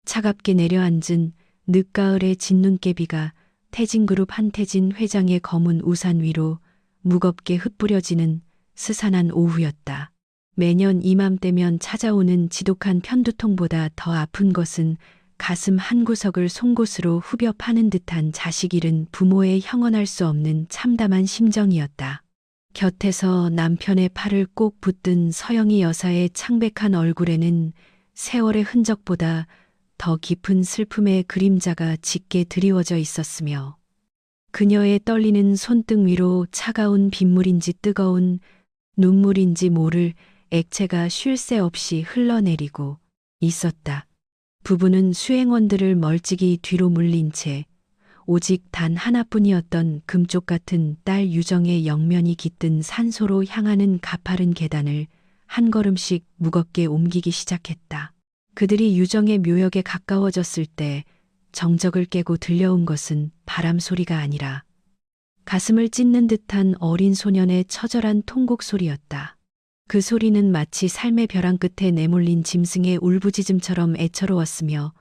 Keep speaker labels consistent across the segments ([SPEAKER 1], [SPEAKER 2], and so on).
[SPEAKER 1] 차갑게 내려앉은 늦가을의 진눈깨비가 태진그룹 한태진 회장의 검은 우산 위로 무겁게 흩뿌려지는 스산한 오후였다. 매년 이맘때면 찾아오는 지독한 편두통보다 더 아픈 것은 가슴 한구석을 송곳으로 후벼 파는 듯한 자식 잃은 부모의 형언할 수 없는 참담한 심정이었다. 곁에서 남편의 팔을 꼭 붙든 서영이 여사의 창백한 얼굴에는 세월의 흔적보다 더 깊은 슬픔의 그림자가 짙게 드리워져 있었으며 그녀의 떨리는 손등 위로 차가운 빗물인지 뜨거운 눈물인지 모를 액체가 쉴 새 없이 흘러내리고 있었다. 부부는 수행원들을 멀찍이 뒤로 물린 채 오직 단 하나뿐이었던 금쪽 같은 딸 유정의 영면이 깃든 산소로 향하는 가파른 계단을 한 걸음씩 무겁게 옮기기 시작했다. 그들이 유정의 묘역에 가까워졌을 때 정적을 깨고 들려온 것은 바람 소리가 아니라 가슴을 찢는 듯한 어린 소년의 처절한 통곡 소리였다. 그 소리는 마치 삶의 벼랑 끝에 내몰린 짐승의 울부짖음처럼 애처로웠으며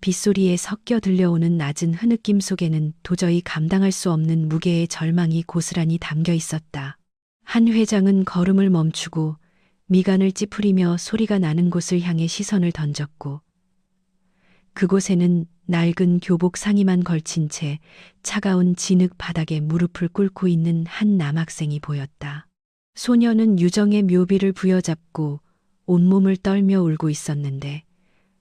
[SPEAKER 1] 빗소리에 섞여 들려오는 낮은 흐느낌 속에는 도저히 감당할 수 없는 무게의 절망이 고스란히 담겨 있었다. 한 회장은 걸음을 멈추고 미간을 찌푸리며 소리가 나는 곳을 향해 시선을 던졌고 그곳에는 낡은 교복 상의만 걸친 채 차가운 진흙 바닥에 무릎을 꿇고 있는 한 남학생이 보였다. 소녀는 유정의 묘비를 부여잡고 온몸을 떨며 울고 있었는데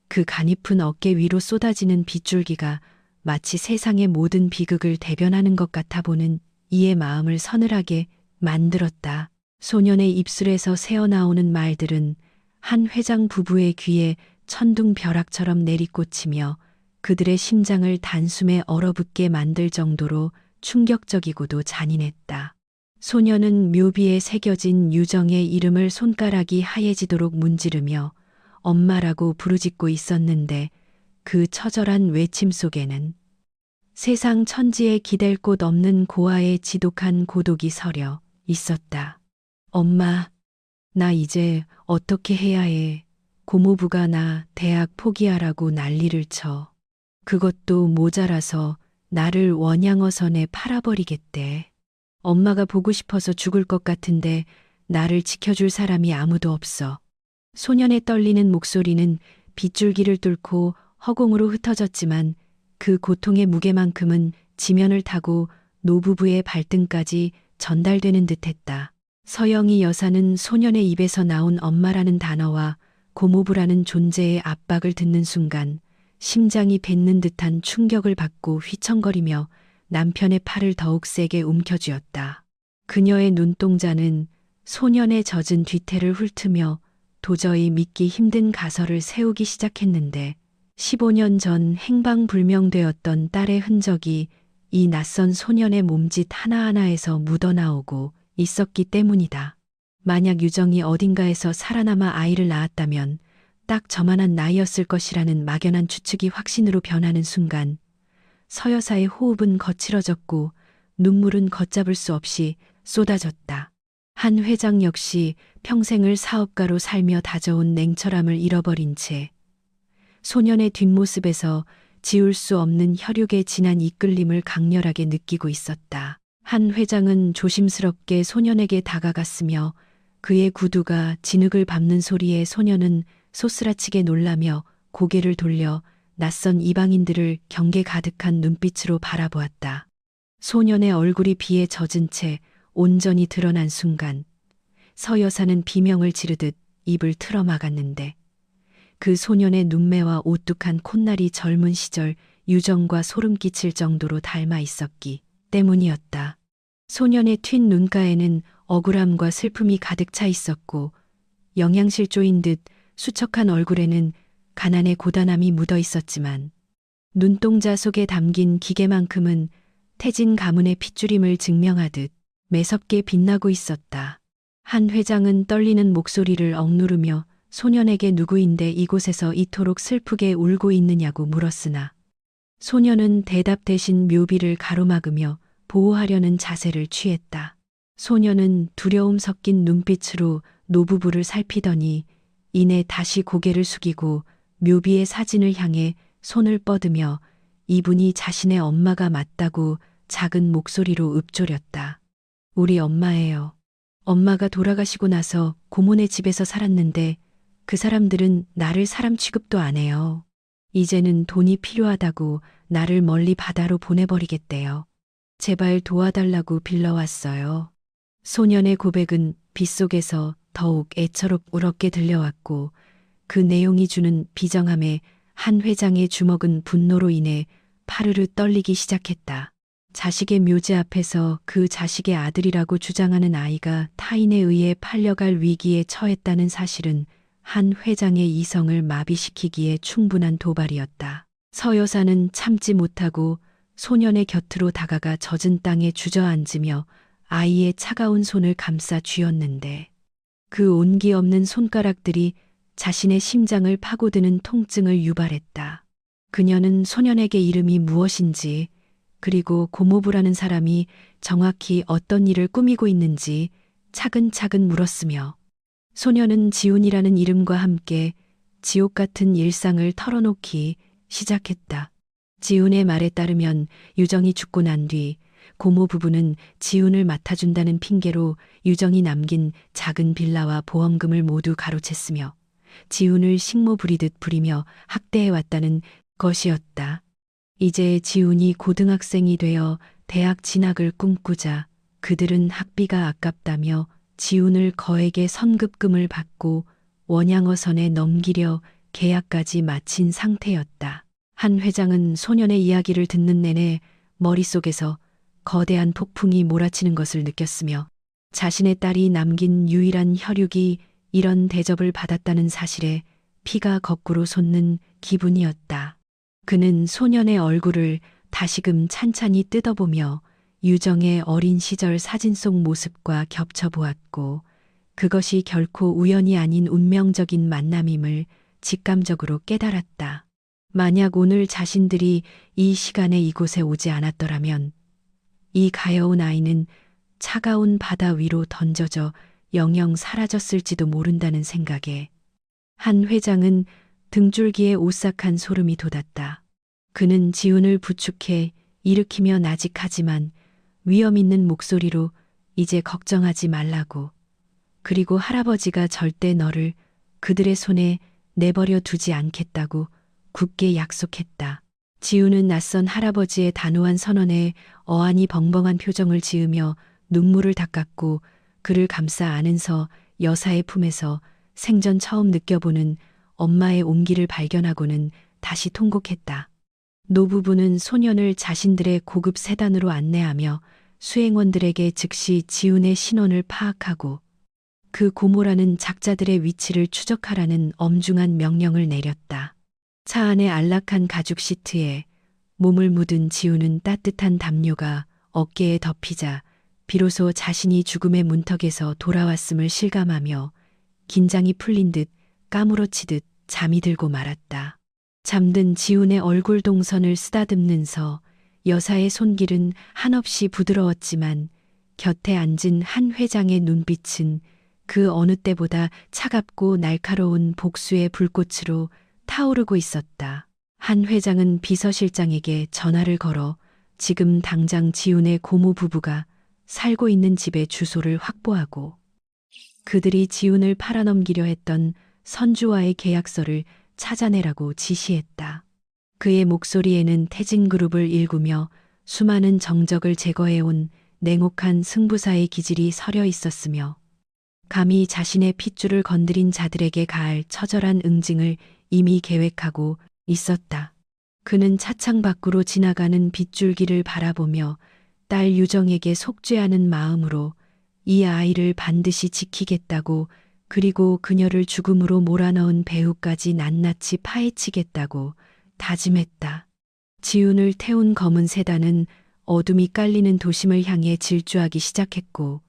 [SPEAKER 1] 그 가냘픈 어깨 위로 쏟아지는 빗줄기가 마치 세상의 모든 비극을 대변하는 것 같아 보는 이의 마음을 서늘하게 만들었다. 소년의 입술에서 새어나오는 말들은 한 회장 부부의 귀에 천둥벼락처럼 내리꽂히며 그들의 심장을 단숨에 얼어붙게 만들 정도로 충격적이고도 잔인했다. 소녀는 묘비에 새겨진 유정의 이름을 손가락이 하얘지도록 문지르며 엄마라고 부르짖고 있었는데 그 처절한 외침 속에는 세상 천지에 기댈 곳 없는 고아의 지독한 고독이 서려 있었다. 엄마, 나 이제 어떻게 해야 해. 고모부가 나 대학 포기하라고 난리를 쳐. 그것도 모자라서 나를 원양어선에 팔아버리겠대. 엄마가 보고 싶어서 죽을 것 같은데 나를 지켜줄 사람이 아무도 없어. 소년의 떨리는 목소리는 빗줄기를 뚫고 허공으로 흩어졌지만 그 고통의 무게만큼은 지면을 타고 노부부의 발등까지 전달되는 듯했다. 서영이 여사는 소년의 입에서 나온 엄마라는 단어와 고모부라는 존재의 압박을 듣는 순간 심장이 뱉는 듯한 충격을 받고 휘청거리며 남편의 팔을 더욱 세게 움켜쥐었다. 그녀의 눈동자는 소년의 젖은 뒤태를 훑으며 도저히 믿기 힘든 가설을 세우기 시작했는데 15년 전 행방불명되었던 딸의 흔적이 이 낯선 소년의 몸짓 하나하나에서 묻어나오고 있었기 때문이다. 만약 유정이 어딘가에서 살아남아 아이를 낳았다면 딱 저만한 나이였을 것이라는 막연한 추측이 확신으로 변하는 순간 서 여사의 호흡은 거칠어졌고 눈물은 걷잡을 수 없이 쏟아졌다. 한 회장 역시 평생을 사업가로 살며 다져온 냉철함을 잃어버린 채 소년의 뒷모습에서 지울 수 없는 혈육의 진한 이끌림을 강렬하게 느끼고 있었다. 한 회장은 조심스럽게 소년에게 다가갔으며 그의 구두가 진흙을 밟는 소리에 소년은 소스라치게 놀라며 고개를 돌려 낯선 이방인들을 경계 가득한 눈빛으로 바라보았다. 소년의 얼굴이 비에 젖은 채 온전히 드러난 순간 서 여사는 비명을 지르듯 입을 틀어막았는데 그 소년의 눈매와 오뚝한 콧날이 젊은 시절 유정과 소름 끼칠 정도로 닮아 있었기 때문이었다. 소년의 튄 눈가에는 억울함과 슬픔이 가득 차 있었고 영양실조인 듯 수척한 얼굴에는 가난의 고단함이 묻어 있었지만 눈동자 속에 담긴 기계만큼은 태진 가문의 핏줄임을 증명하듯 매섭게 빛나고 있었다. 한 회장은 떨리는 목소리를 억누르며 소년에게 누구인데 이곳에서 이토록 슬프게 울고 있느냐고 물었으나 소년은 대답 대신 묘비를 가로막으며 보호하려는 자세를 취했다. 소년은 두려움 섞인 눈빛으로 노부부를 살피더니 이내 다시 고개를 숙이고 묘비의 사진을 향해 손을 뻗으며 이분이 자신의 엄마가 맞다고 작은 목소리로 읊조렸다. 우리 엄마예요. 엄마가 돌아가시고 나서 고모네 집에서 살았는데 그 사람들은 나를 사람 취급도 안 해요. 이제는 돈이 필요하다고 나를 멀리 바다로 보내버리겠대요. 제발 도와달라고 빌러왔어요. 소년의 고백은 빗속에서 더욱 애처롭 울었게 들려왔고 그 내용이 주는 비정함에 한 회장의 주먹은 분노로 인해 파르르 떨리기 시작했다. 자식의 묘지 앞에서 그 자식의 아들이라고 주장하는 아이가 타인에 의해 팔려갈 위기에 처했다는 사실은 한 회장의 이성을 마비시키기에 충분한 도발이었다. 서 여사는 참지 못하고 소년의 곁으로 다가가 젖은 땅에 주저앉으며 아이의 차가운 손을 감싸 쥐었는데 그 온기 없는 손가락들이 자신의 심장을 파고드는 통증을 유발했다. 그녀는 소년에게 이름이 무엇인지 그리고 고모부라는 사람이 정확히 어떤 일을 꾸미고 있는지 차근차근 물었으며 소년은 지훈이라는 이름과 함께 지옥 같은 일상을 털어놓기 시작했다. 지훈의 말에 따르면 유정이 죽고 난 뒤 고모 부부는 지훈을 맡아준다는 핑계로 유정이 남긴 작은 빌라와 보험금을 모두 가로챘으며 지훈을 식모 부리듯 부리며 학대해왔다는 것이었다. 이제 지훈이 고등학생이 되어 대학 진학을 꿈꾸자 그들은 학비가 아깝다며 지훈을 거액의 선급금을 받고 원양어선에 넘기려 계약까지 마친 상태였다. 한 회장은 소년의 이야기를 듣는 내내 머릿속에서 거대한 폭풍이 몰아치는 것을 느꼈으며 자신의 딸이 남긴 유일한 혈육이 이런 대접을 받았다는 사실에 피가 거꾸로 솟는 기분이었다. 그는 소년의 얼굴을 다시금 찬찬히 뜯어보며 유정의 어린 시절 사진 속 모습과 겹쳐보았고 그것이 결코 우연이 아닌 운명적인 만남임을 직감적으로 깨달았다. 만약 오늘 자신들이 이 시간에 이곳에 오지 않았더라면 이 가여운 아이는 차가운 바다 위로 던져져 영영 사라졌을지도 모른다는 생각에 한 회장은 등줄기에 오싹한 소름이 돋았다. 그는 지훈을 부축해 일으키며 나직하지만 위험 있는 목소리로 이제 걱정하지 말라고 그리고 할아버지가 절대 너를 그들의 손에 내버려 두지 않겠다고 굳게 약속했다. 지훈은 낯선 할아버지의 단호한 선언에 어안이 벙벙한 표정을 지으며 눈물을 닦았고 그를 감싸 안은서 여사의 품에서 생전 처음 느껴보는 엄마의 온기를 발견하고는 다시 통곡했다. 노부부는 소년을 자신들의 고급 세단으로 안내하며 수행원들에게 즉시 지훈의 신원을 파악하고 그 고모라는 작자들의 위치를 추적하라는 엄중한 명령을 내렸다. 차 안의 안락한 가죽 시트에 몸을 묻은 지훈은 따뜻한 담요가 어깨에 덮이자 비로소 자신이 죽음의 문턱에서 돌아왔음을 실감하며 긴장이 풀린 듯 까무러치듯 잠이 들고 말았다. 잠든 지훈의 얼굴 동선을 쓰다듬는서 여사의 손길은 한없이 부드러웠지만 곁에 앉은 한 회장의 눈빛은 그 어느 때보다 차갑고 날카로운 복수의 불꽃으로 타오르고 있었다. 한 회장은 비서실장에게 전화를 걸어 지금 당장 지훈의 고모 부부가 살고 있는 집의 주소를 확보하고 그들이 지훈을 팔아넘기려 했던 선주와의 계약서를 찾아내라고 지시했다. 그의 목소리에는 태진그룹을 일구며 수많은 정적을 제거해온 냉혹한 승부사의 기질이 서려 있었으며 감히 자신의 핏줄을 건드린 자들에게 가할 처절한 응징을 이미 계획하고 있었다. 그는 차창 밖으로 지나가는 빗줄기를 바라보며 딸 유정에게 속죄하는 마음으로 이 아이를 반드시 지키겠다고 그리고 그녀를 죽음으로 몰아넣은 배후까지 낱낱이 파헤치겠다고 다짐했다. 지훈을 태운 검은 세단은 어둠이 깔리는 도심을 향해 질주하기 시작했고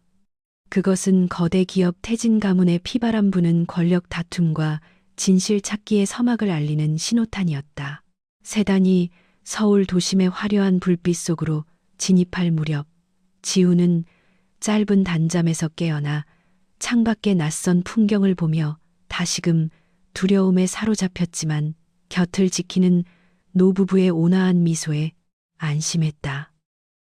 [SPEAKER 1] 그것은 거대 기업 태진 가문의 피바람 부는 권력 다툼과 진실 찾기의 서막을 알리는 신호탄이었다. 세단이 서울 도심의 화려한 불빛 속으로 진입할 무렵 지훈은 짧은 단잠에서 깨어나 창밖의 낯선 풍경을 보며 다시금 두려움에 사로잡혔지만 곁을 지키는 노부부의 온화한 미소에 안심했다.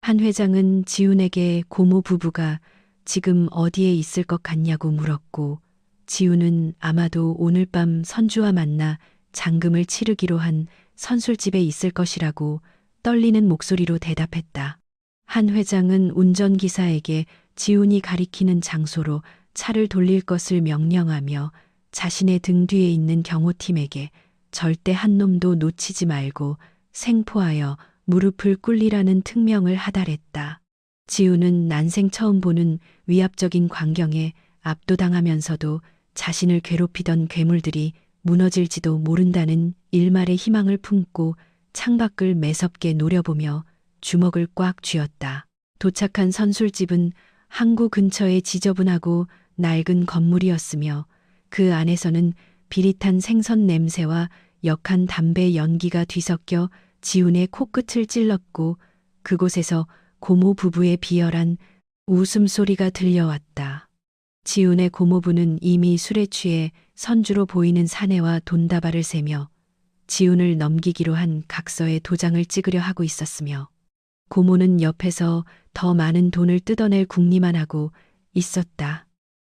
[SPEAKER 1] 한 회장은 지훈에게 고모 부부가 지금 어디에 있을 것 같냐고 물었고, 지훈은 아마도 오늘 밤 선주와 만나 잔금을 치르기로 한 선술집에 있을 것이라고 떨리는 목소리로 대답했다. 한 회장은 운전기사에게 지훈이 가리키는 장소로 차를 돌릴 것을 명령하며 자신의 등 뒤에 있는 경호팀에게 절대 한 놈도 놓치지 말고 생포하여 무릎을 꿇리라는 특명을 하달했다. 지훈은 난생 처음 보는 위압적인 광경에 압도당하면서도 자신을 괴롭히던 괴물들이 무너질지도 모른다는 일말의 희망을 품고 창밖을 매섭게 노려보며 주먹을 꽉 쥐었다. 도착한 선술집은 항구 근처의 지저분하고 낡은 건물이었으며 그 안에서는 비릿한 생선 냄새와 역한 담배 연기가 뒤섞여 지훈의 코끝을 찔렀고, 그곳에서 고모 부부의 비열한 웃음소리가 들려왔다. 지훈의 고모부는 이미 술에 취해 선주로 보이는 사내와 돈다발을 세며 지훈을 넘기기로 한 각서에 도장을 찍으려 하고 있었으며, 고모는 옆에서 더 많은 돈을 뜯어낼 궁리만 하고 있었다.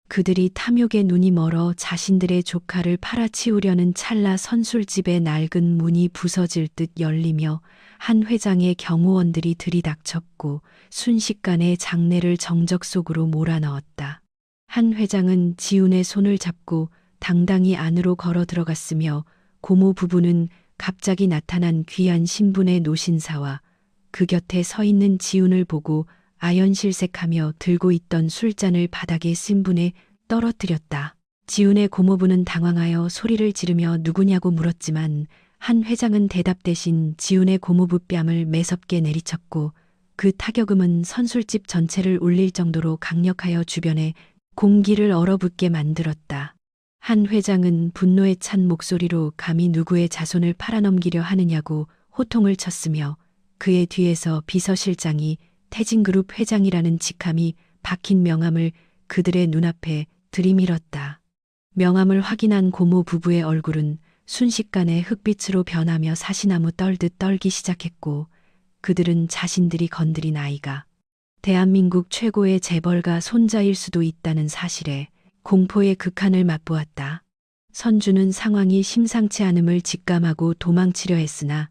[SPEAKER 1] 그들이 탐욕에 눈이 멀어 자신들의 조카를 팔아치우려는 찰나 선술집의 낡은 문이 부서질 듯 열리며 한 회장의 경호원들이 들이닥쳤고 순식간에 장내를 정적 속으로 몰아넣었다. 한 회장은 지훈의 손을 잡고 당당히 안으로 걸어 들어갔으며, 고모 부부는 갑자기 나타난 귀한 신분의 노신사와 그 곁에 서 있는 지훈을 보고 아연실색하며 들고 있던 술잔을 바닥에 신분에 떨어뜨렸다. 지훈의 고모부는 당황하여 소리를 지르며 누구냐고 물었지만 한 회장은 대답 대신 지훈의 고모부 뺨을 매섭게 내리쳤고, 그 타격음은 선술집 전체를 울릴 정도로 강력하여 주변에 공기를 얼어붙게 만들었다. 한 회장은 분노에 찬 목소리로 감히 누구의 자손을 팔아넘기려 하느냐고 호통을 쳤으며, 그의 뒤에서 비서실장이 태진그룹 회장이라는 직함이 박힌 명함을 그들의 눈앞에 들이밀었다. 명함을 확인한 고모 부부의 얼굴은 순식간에 흑빛으로 변하며 사시나무 떨듯 떨기 시작했고, 그들은 자신들이 건드린 아이가 대한민국 최고의 재벌가 손자일 수도 있다는 사실에 공포의 극한을 맛보았다. 선주는 상황이 심상치 않음을 직감하고 도망치려 했으나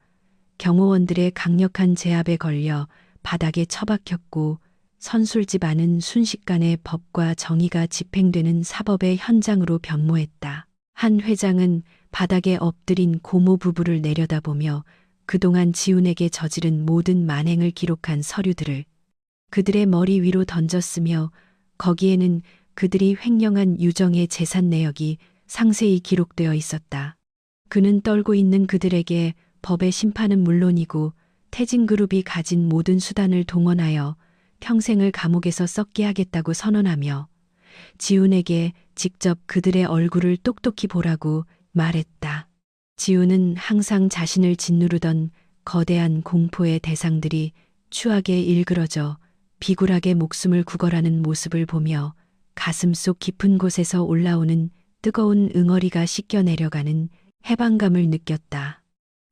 [SPEAKER 1] 경호원들의 강력한 제압에 걸려 바닥에 처박혔고, 선술집 안은 순식간에 법과 정의가 집행되는 사법의 현장으로 변모했다. 한 회장은 바닥에 엎드린 고모 부부를 내려다보며 그동안 지훈에게 저지른 모든 만행을 기록한 서류들을 그들의 머리 위로 던졌으며, 거기에는 그들이 횡령한 유정의 재산 내역이 상세히 기록되어 있었다. 그는 떨고 있는 그들에게 법의 심판은 물론이고 태진그룹이 가진 모든 수단을 동원하여 평생을 감옥에서 썩게 하겠다고 선언하며 지훈에게 직접 그들의 얼굴을 똑똑히 보라고 말했다. 지훈은 항상 자신을 짓누르던 거대한 공포의 대상들이 추하게 일그러져 비굴하게 목숨을 구걸하는 모습을 보며 가슴속 깊은 곳에서 올라오는 뜨거운 응어리가 씻겨 내려가는 해방감을 느꼈다.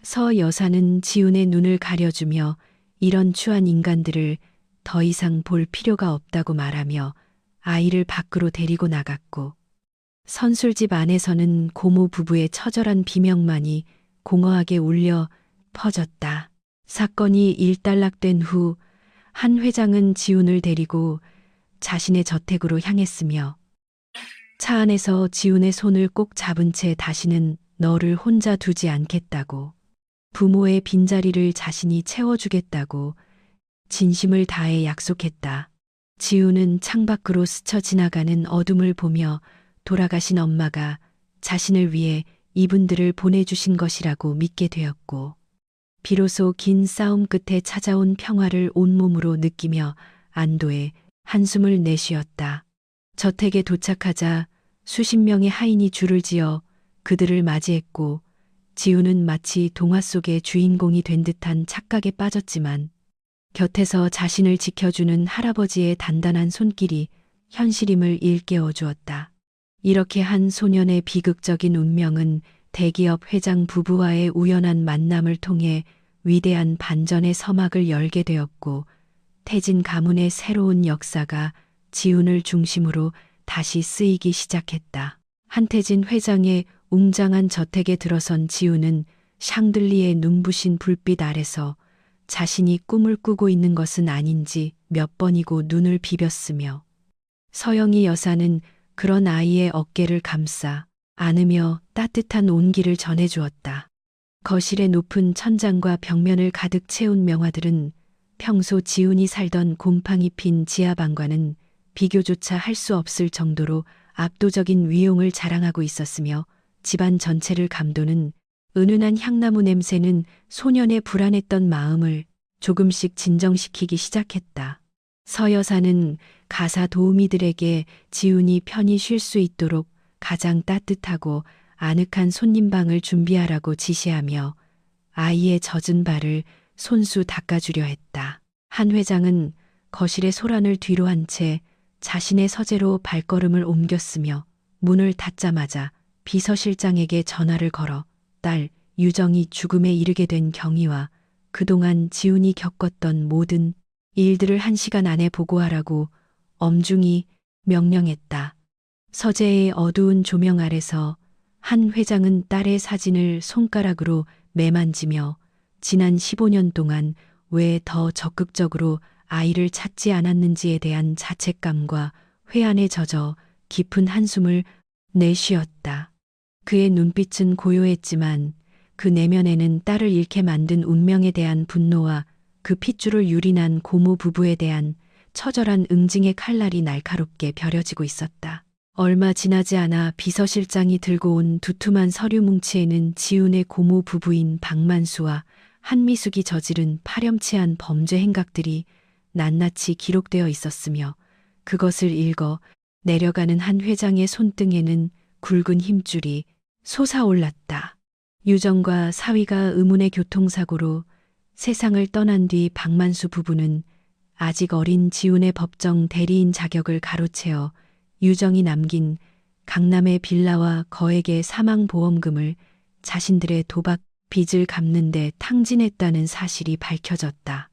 [SPEAKER 1] 서 여사는 지훈의 눈을 가려주며 이런 추한 인간들을 더 이상 볼 필요가 없다고 말하며 아이를 밖으로 데리고 나갔고, 선술집 안에서는 고모 부부의 처절한 비명만이 공허하게 울려 퍼졌다. 사건이 일단락된 후 한 회장은 지훈을 데리고 자신의 저택으로 향했으며 차 안에서 지훈의 손을 꼭 잡은 채 다시는 너를 혼자 두지 않겠다고, 부모의 빈자리를 자신이 채워주겠다고 진심을 다해 약속했다. 지훈은 창밖으로 스쳐 지나가는 어둠을 보며 돌아가신 엄마가 자신을 위해 이분들을 보내주신 것이라고 믿게 되었고, 비로소 긴 싸움 끝에 찾아온 평화를 온몸으로 느끼며 안도의 한숨을 내쉬었다. 저택에 도착하자 수십 명의 하인이 줄을 지어 그들을 맞이했고, 지훈은 마치 동화 속의 주인공이 된 듯한 착각에 빠졌지만 곁에서 자신을 지켜주는 할아버지의 단단한 손길이 현실임을 일깨워 주었다. 이렇게 한 소년의 비극적인 운명은 대기업 회장 부부와의 우연한 만남을 통해 위대한 반전의 서막을 열게 되었고 태진 가문의 새로운 역사가 지훈을 중심으로 다시 쓰이기 시작했다. 한태진 회장의 웅장한 저택에 들어선 지훈은 샹들리에 눈부신 불빛 아래서 자신이 꿈을 꾸고 있는 것은 아닌지 몇 번이고 눈을 비볐으며 서영이 여사는 그런 아이의 어깨를 감싸 안으며 따뜻한 온기를 전해주었다. 거실의 높은 천장과 벽면을 가득 채운 명화들은 평소 지훈이 살던 곰팡이 핀 지하방과는 비교조차 할 수 없을 정도로 압도적인 위용을 자랑하고 있었으며 집안 전체를 감도는 은은한 향나무 냄새는 소년의 불안했던 마음을 조금씩 진정시키기 시작했다. 서 여사는 가사 도우미들에게 지훈이 편히 쉴 수 있도록 가장 따뜻하고 아늑한 손님방을 준비하라고 지시하며 아이의 젖은 발을 손수 닦아주려 했다. 한 회장은 거실의 소란을 뒤로 한 채 자신의 서재로 발걸음을 옮겼으며 문을 닫자마자 비서실장에게 전화를 걸어 딸 유정이 죽음에 이르게 된 경위와 그동안 지훈이 겪었던 모든 일들을 1시간 안에 보고하라고 엄중히 명령했다. 서재의 어두운 조명 아래서 한 회장은 딸의 사진을 손가락으로 매만지며 지난 15년 동안 왜 더 적극적으로 아이를 찾지 않았는지에 대한 자책감과 회한에 젖어 깊은 한숨을 내쉬었다. 그의 눈빛은 고요했지만 그 내면에는 딸을 잃게 만든 운명에 대한 분노와 그 핏줄을 유린한 고모 부부에 대한 처절한 응징의 칼날이 날카롭게 벼려지고 있었다. 얼마 지나지 않아 비서실장이 들고 온 두툼한 서류 뭉치에는 지훈의 고모 부부인 박만수와 한미숙이 저지른 파렴치한 범죄 행각들이 낱낱이 기록되어 있었으며 그것을 읽어 내려가는 한 회장의 손등에는 굵은 힘줄이 솟아올랐다. 유정과 사위가 의문의 교통사고로 세상을 떠난 뒤 박만수 부부는 아직 어린 지훈의 법정 대리인 자격을 가로채어 유정이 남긴 강남의 빌라와 거액의 사망보험금을 자신들의 도박 빚을 갚는 데 탕진했다는 사실이 밝혀졌다.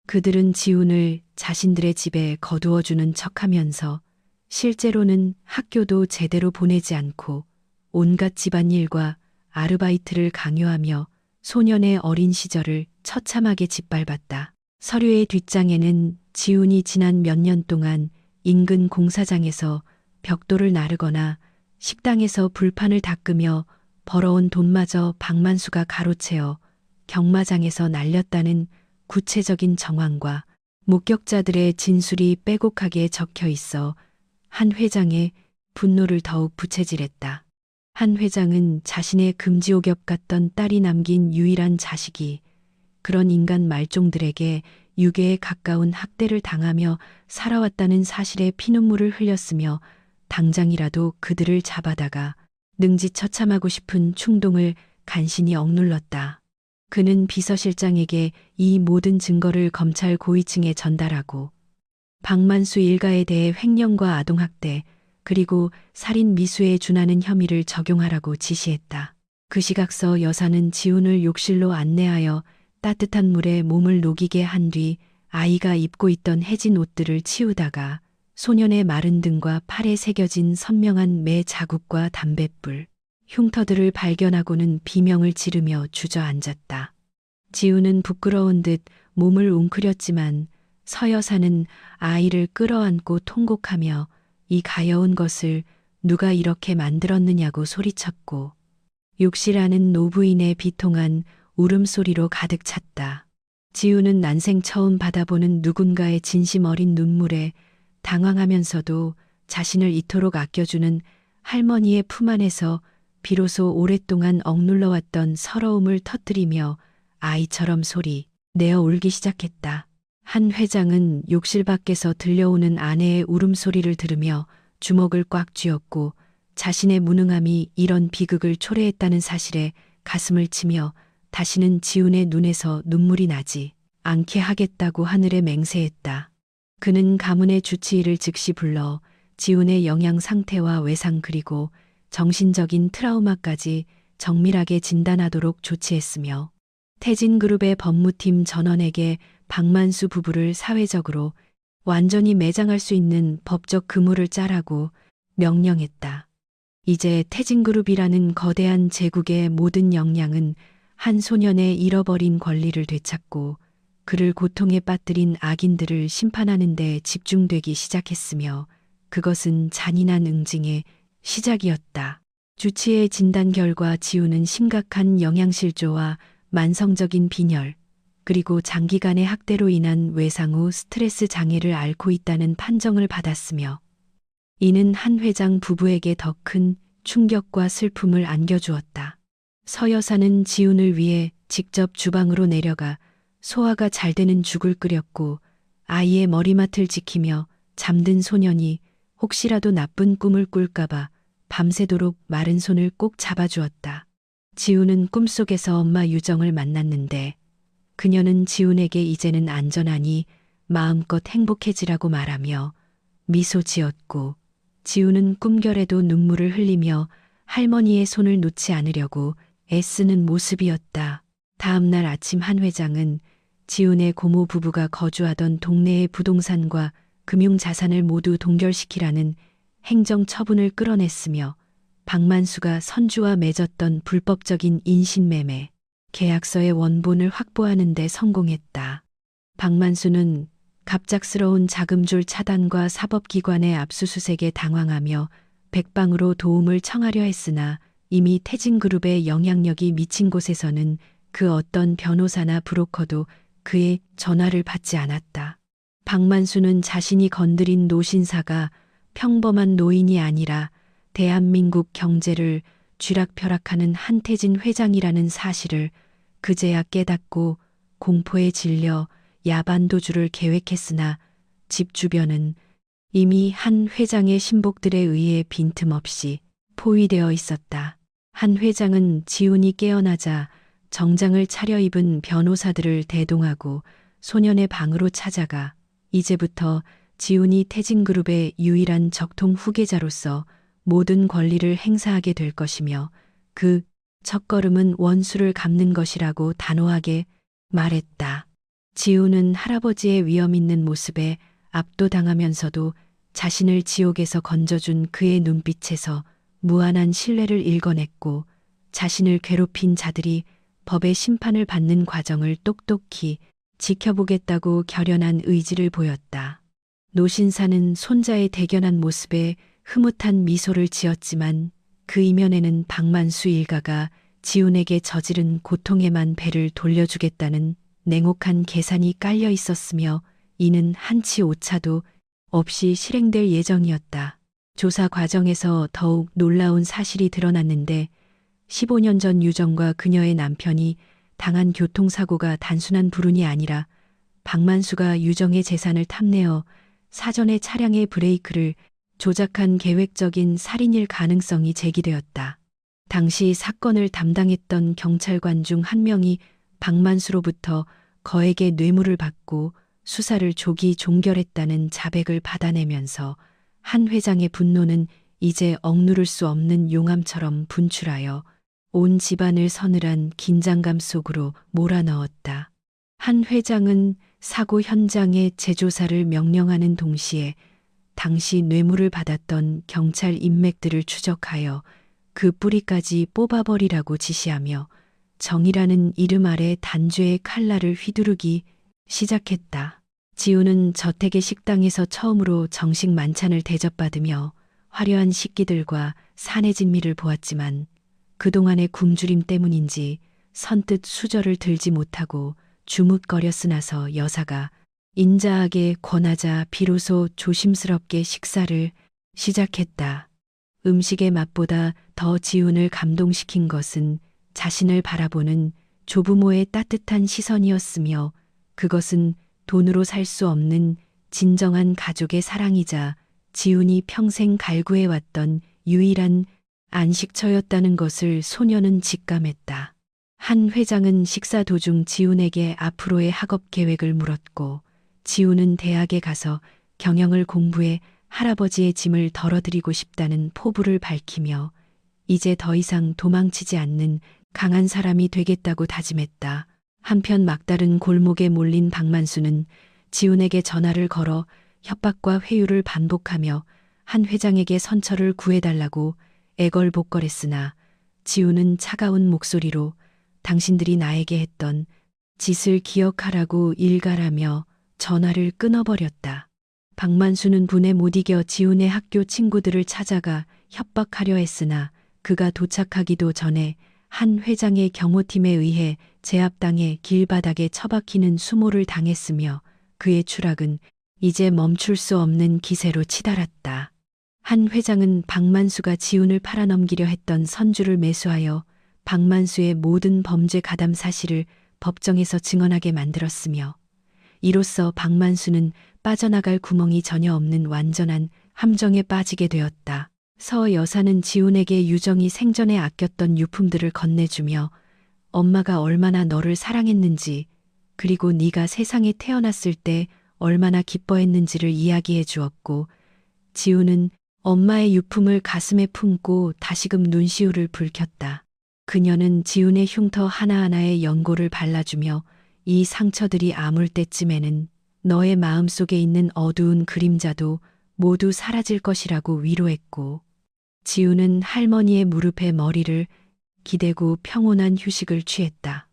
[SPEAKER 1] 그들은 지훈을 자신들의 집에 거두어주는 척하면서 실제로는 학교도 제대로 보내지 않고 온갖 집안일과 아르바이트를 강요하며 소년의 어린 시절을 처참하게 짓밟았다. 서류의 뒷장에는 지훈이 지난 몇 년 동안 인근 공사장에서 벽돌을 나르거나 식당에서 불판을 닦으며 벌어온 돈마저 박만수가 가로채어 경마장에서 날렸다는 구체적인 정황과 목격자들의 진술이 빼곡하게 적혀 있어 한 회장의 분노를 더욱 부채질했다. 한 회장은 자신의 금지옥엽 같던 딸이 남긴 유일한 자식이 그런 인간 말종들에게 유괴에 가까운 학대를 당하며 살아왔다는 사실에 피눈물을 흘렸으며 당장이라도 그들을 잡아다가 능지처참하고 싶은 충동을 간신히 억눌렀다. 그는 비서실장에게 이 모든 증거를 검찰 고위층에 전달하고 박만수 일가에 대해 횡령과 아동학대 그리고 살인 미수에 준하는 혐의를 적용하라고 지시했다. 그 시각서 여사는 지훈을 욕실로 안내하여 따뜻한 물에 몸을 녹이게 한 뒤 아이가 입고 있던 해진 옷들을 치우다가 소년의 마른 등과 팔에 새겨진 선명한 매 자국과 담뱃불, 흉터들을 발견하고는 비명을 지르며 주저앉았다. 지훈은 부끄러운 듯 몸을 웅크렸지만 서 여사는 아이를 끌어안고 통곡하며 이 가여운 것을 누가 이렇게 만들었느냐고 소리쳤고 욕실 안은 노부인의 비통한 울음소리로 가득 찼다. 지훈은 난생 처음 받아보는 누군가의 진심 어린 눈물에 당황하면서도 자신을 이토록 아껴주는 할머니의 품 안에서 비로소 오랫동안 억눌러왔던 서러움을 터뜨리며 아이처럼 소리 내어 울기 시작했다. 한 회장은 욕실 밖에서 들려오는 아내의 울음소리를 들으며 주먹을 꽉 쥐었고 자신의 무능함이 이런 비극을 초래했다는 사실에 가슴을 치며 다시는 지훈의 눈에서 눈물이 나지 않게 하겠다고 하늘에 맹세했다. 그는 가문의 주치의를 즉시 불러 지훈의 영양 상태와 외상 그리고 정신적인 트라우마까지 정밀하게 진단하도록 조치했으며 태진그룹의 법무팀 전원에게 박만수 부부를 사회적으로 완전히 매장할 수 있는 법적 그물을 짜라고 명령했다. 이제 태진그룹이라는 거대한 제국의 모든 역량은 한 소년의 잃어버린 권리를 되찾고 그를 고통에 빠뜨린 악인들을 심판하는 데 집중되기 시작했으며 그것은 잔인한 응징의 시작이었다. 주치의 진단 결과 지우는 심각한 영양실조와 만성적인 빈혈, 그리고 장기간의 학대로 인한 외상 후 스트레스 장애를 앓고 있다는 판정을 받았으며 이는 한 회장 부부에게 더 큰 충격과 슬픔을 안겨주었다. 서 여사는 지훈을 위해 직접 주방으로 내려가 소화가 잘 되는 죽을 끓였고 아이의 머리맡을 지키며 잠든 소년이 혹시라도 나쁜 꿈을 꿀까봐 밤새도록 마른 손을 꼭 잡아주었다. 지훈은 꿈속에서 엄마 유정을 만났는데 그녀는 지훈에게 이제는 안전하니 마음껏 행복해지라고 말하며 미소 지었고 지훈은 꿈결에도 눈물을 흘리며 할머니의 손을 놓지 않으려고 애쓰는 모습이었다. 다음 날 아침 한 회장은 지훈의 고모 부부가 거주하던 동네의 부동산과 금융자산을 모두 동결시키라는 행정 처분을 끌어냈으며 박만수가 선주와 맺었던 불법적인 인신매매 계약서의 원본을 확보하는 데 성공했다. 박만수는 갑작스러운 자금줄 차단과 사법기관의 압수수색에 당황하며 백방으로 도움을 청하려 했으나 이미 태진그룹의 영향력이 미친 곳에서는 그 어떤 변호사나 브로커도 그의 전화를 받지 않았다. 박만수는 자신이 건드린 노신사가 평범한 노인이 아니라 대한민국 경제를 쥐락펴락하는 한태진 회장이라는 사실을 그제야 깨닫고 공포에 질려 야반도주를 계획했으나 집 주변은 이미 한 회장의 신복들에 의해 빈틈없이 포위되어 있었다. 한 회장은 지훈이 깨어나자 정장을 차려입은 변호사들을 대동하고 소년의 방으로 찾아가 이제부터 지훈이 태진그룹의 유일한 적통 후계자로서 모든 권리를 행사하게 될 것이며 그 첫걸음은 원수를 갚는 것이라고 단호하게 말했다. 지훈은 할아버지의 위험 있는 모습에 압도당하면서도 자신을 지옥에서 건져준 그의 눈빛에서 무한한 신뢰를 읽어냈고 자신을 괴롭힌 자들이 법의 심판을 받는 과정을 똑똑히 지켜보겠다고 결연한 의지를 보였다. 노신사는 손자의 대견한 모습에 흐뭇한 미소를 지었지만 그 이면에는 박만수 일가가 지훈에게 저지른 고통에만 배를 돌려주겠다는 냉혹한 계산이 깔려 있었으며 이는 한치 오차도 없이 실행될 예정이었다. 조사 과정에서 더욱 놀라운 사실이 드러났는데 15년 전 유정과 그녀의 남편이 당한 교통사고가 단순한 불운이 아니라 박만수가 유정의 재산을 탐내어 사전에 차량의 브레이크를 조작한 계획적인 살인일 가능성이 제기되었다. 당시 사건을 담당했던 경찰관 중 한 명이 박만수로부터 거액의 뇌물을 받고 수사를 조기 종결했다는 자백을 받아내면서 한 회장의 분노는 이제 억누를 수 없는 용암처럼 분출하여 온 집안을 서늘한 긴장감 속으로 몰아넣었다. 한 회장은 사고 현장의 재조사를 명령하는 동시에 당시 뇌물을 받았던 경찰 인맥들을 추적하여 그 뿌리까지 뽑아버리라고 지시하며 정의라는 이름 아래 단죄의 칼날을 휘두르기 시작했다. 지훈은 저택의 식당에서 처음으로 정식 만찬을 대접받으며 화려한 식기들과 사내 진미를 보았지만 그동안의 굶주림 때문인지 선뜻 수저를 들지 못하고 주뭇거렸으나서 여사가 인자하게 권하자 비로소 조심스럽게 식사를 시작했다. 음식의 맛보다 더 지훈을 감동시킨 것은 자신을 바라보는 조부모의 따뜻한 시선이었으며 그것은 돈으로 살 수 없는 진정한 가족의 사랑이자 지훈이 평생 갈구해왔던 유일한 안식처였다는 것을 소녀는 직감했다. 한 회장은 식사 도중 지훈에게 앞으로의 학업 계획을 물었고 지훈은 대학에 가서 경영을 공부해 할아버지의 짐을 덜어드리고 싶다는 포부를 밝히며 이제 더 이상 도망치지 않는 강한 사람이 되겠다고 다짐했다. 한편 막다른 골목에 몰린 박만수는 지훈에게 전화를 걸어 협박과 회유를 반복하며 한 회장에게 선처를 구해달라고 애걸복걸했으나 지훈은 차가운 목소리로 당신들이 나에게 했던 짓을 기억하라고 일갈하며 전화를 끊어버렸다. 박만수는 분에 못 이겨 지훈의 학교 친구들을 찾아가 협박하려 했으나 그가 도착하기도 전에 한 회장의 경호팀에 의해 제압당해 길바닥에 처박히는 수모를 당했으며 그의 추락은 이제 멈출 수 없는 기세로 치달았다. 한 회장은 박만수가 지훈을 팔아넘기려 했던 선주를 매수하여 박만수의 모든 범죄 가담 사실을 법정에서 증언하게 만들었으며 이로써 박만수는 빠져나갈 구멍이 전혀 없는 완전한 함정에 빠지게 되었다. 서 여사는 지훈에게 유정이 생전에 아꼈던 유품들을 건네주며 엄마가 얼마나 너를 사랑했는지 그리고 네가 세상에 태어났을 때 얼마나 기뻐했는지를 이야기해 주었고 지훈은 엄마의 유품을 가슴에 품고 다시금 눈시울을 붉혔다. 그녀는 지훈의 흉터 하나하나에 연고를 발라주며 이 상처들이 아물 때쯤에는 너의 마음속에 있는 어두운 그림자도 모두 사라질 것이라고 위로했고 지훈은 할머니의 무릎에 머리를 기대고 평온한 휴식을 취했다.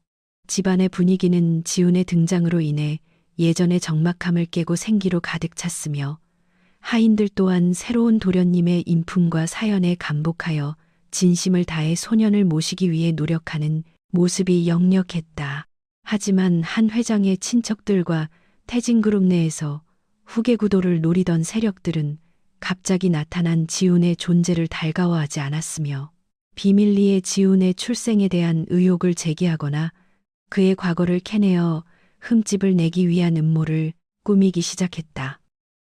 [SPEAKER 1] 집안의 분위기는 지훈의 등장으로 인해 예전의 적막함을 깨고 생기로 가득 찼으며 하인들 또한 새로운 도련님의 인품과 사연에 감복하여 진심을 다해 소년을 모시기 위해 노력하는 모습이 역력했다. 하지만 한 회장의 친척들과 태진그룹 내에서 후계 구도를 노리던 세력들은 갑자기 나타난 지훈의 존재를 달가워하지 않았으며 비밀리에 지훈의 출생에 대한 의혹을 제기하거나 그의 과거를 캐내어 흠집을 내기 위한 음모를 꾸미기 시작했다.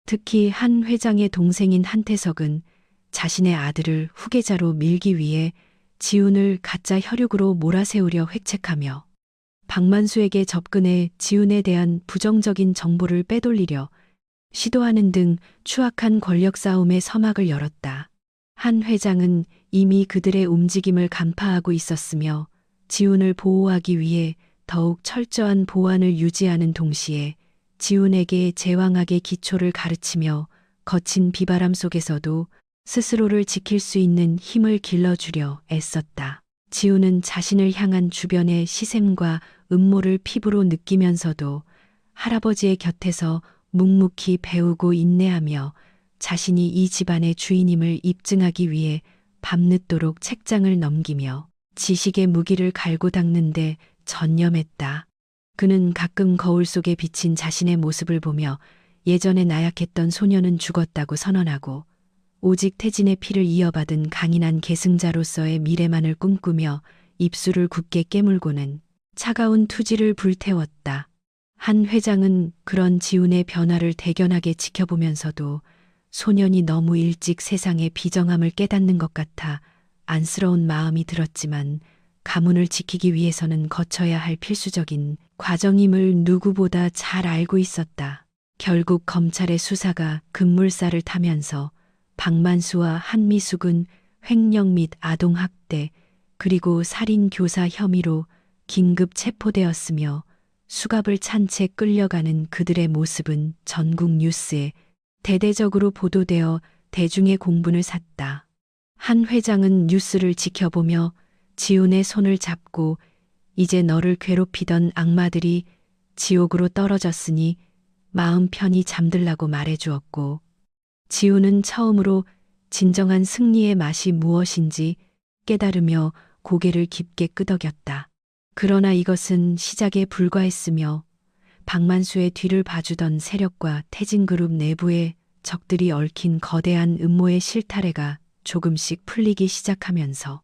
[SPEAKER 1] 특히 한 회장의 동생인 한태석은 자신의 아들을 후계자로 밀기 위해 지훈을 가짜 혈육으로 몰아세우려 획책하며 박만수에게 접근해 지훈에 대한 부정적인 정보를 빼돌리려 시도하는 등 추악한 권력 싸움의 서막을 열었다. 한 회장은 이미 그들의 움직임을 간파하고 있었으며 지훈을 보호하기 위해 더욱 철저한 보안을 유지하는 동시에 지훈에게 제왕학의 기초를 가르치며 거친 비바람 속에서도 스스로를 지킬 수 있는 힘을 길러주려 애썼다. 지훈은 자신을 향한 주변의 시샘과 음모를 피부로 느끼면서도 할아버지의 곁에서 묵묵히 배우고 인내하며 자신이 이 집안의 주인임을 입증하기 위해 밤늦도록 책장을 넘기며 지식의 무기를 갈고 닦는데 전념했다. 그는 가끔 거울 속에 비친 자신의 모습을 보며 예전에 나약했던 소녀는 죽었다고 선언하고 오직 태진의 피를 이어받은 강인한 계승자로서의 미래만을 꿈꾸며 입술을 굳게 깨물고는 차가운 투지를 불태웠다. 한 회장은 그런 지훈의 변화를 대견하게 지켜보면서도 소년이 너무 일찍 세상의 비정함을 깨닫는 것 같아 안쓰러운 마음이 들었지만 가문을 지키기 위해서는 거쳐야 할 필수적인 과정임을 누구보다 잘 알고 있었다. 결국 검찰의 수사가 급물살을 타면서 박만수와 한미숙은 횡령 및 아동학대 그리고 살인교사 혐의로 긴급 체포되었으며 수갑을 찬 채 끌려가는 그들의 모습은 전국 뉴스에 대대적으로 보도되어 대중의 공분을 샀다. 한 회장은 뉴스를 지켜보며 지훈의 손을 잡고 이제 너를 괴롭히던 악마들이 지옥으로 떨어졌으니 마음 편히 잠들라고 말해주었고 지훈은 처음으로 진정한 승리의 맛이 무엇인지 깨달으며 고개를 깊게 끄덕였다. 그러나 이것은 시작에 불과했으며 박만수의 뒤를 봐주던 세력과 태진그룹 내부의 적들이 얽힌 거대한 음모의 실타래가 조금씩 풀리기 시작하면서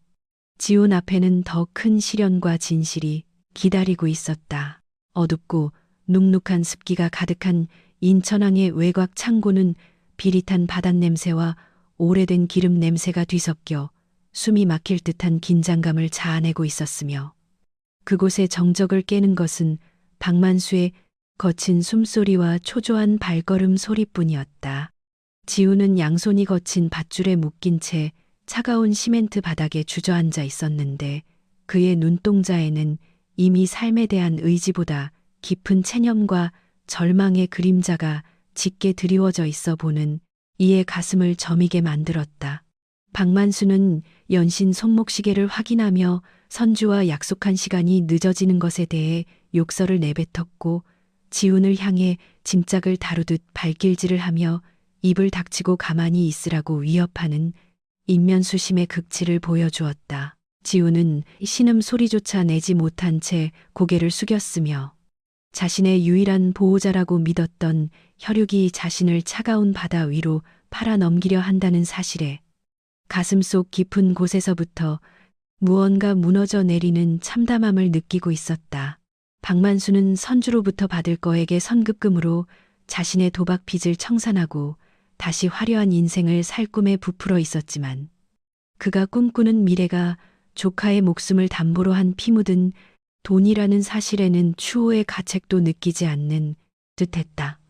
[SPEAKER 1] 지훈 앞에는 더 큰 시련과 진실이 기다리고 있었다. 어둡고 눅눅한 습기가 가득한 인천항의 외곽 창고는 비릿한 바닷냄새와 오래된 기름 냄새가 뒤섞여 숨이 막힐 듯한 긴장감을 자아내고 있었으며 그곳의 정적을 깨는 것은 박만수의 거친 숨소리와 초조한 발걸음 소리뿐이었다. 지훈은 양손이 거친 밧줄에 묶인 채 차가운 시멘트 바닥에 주저앉아 있었는데 그의 눈동자에는 이미 삶에 대한 의지보다 깊은 체념과 절망의 그림자가 짙게 드리워져 있어 보는 이의 가슴을 저미게 만들었다. 박만수는 연신 손목시계를 확인하며 선주와 약속한 시간이 늦어지는 것에 대해 욕설을 내뱉었고 지훈을 향해 짐짝을 다루듯 발길질을 하며 입을 닥치고 가만히 있으라고 위협하는 인면수심의 극치를 보여주었다. 지훈은 신음소리조차 내지 못한 채 고개를 숙였으며 자신의 유일한 보호자라고 믿었던 혈육이 자신을 차가운 바다 위로 팔아넘기려 한다는 사실에 가슴속 깊은 곳에서부터 무언가 무너져 내리는 참담함을 느끼고 있었다. 박만수는 선주로부터 받을 거액의 선급금으로 자신의 도박 빚을 청산하고 다시 화려한 인생을 살 꿈에 부풀어 있었지만 그가 꿈꾸는 미래가 조카의 목숨을 담보로 한 피 묻은 돈이라는 사실에는 추호의 가책도 느끼지 않는 듯했다.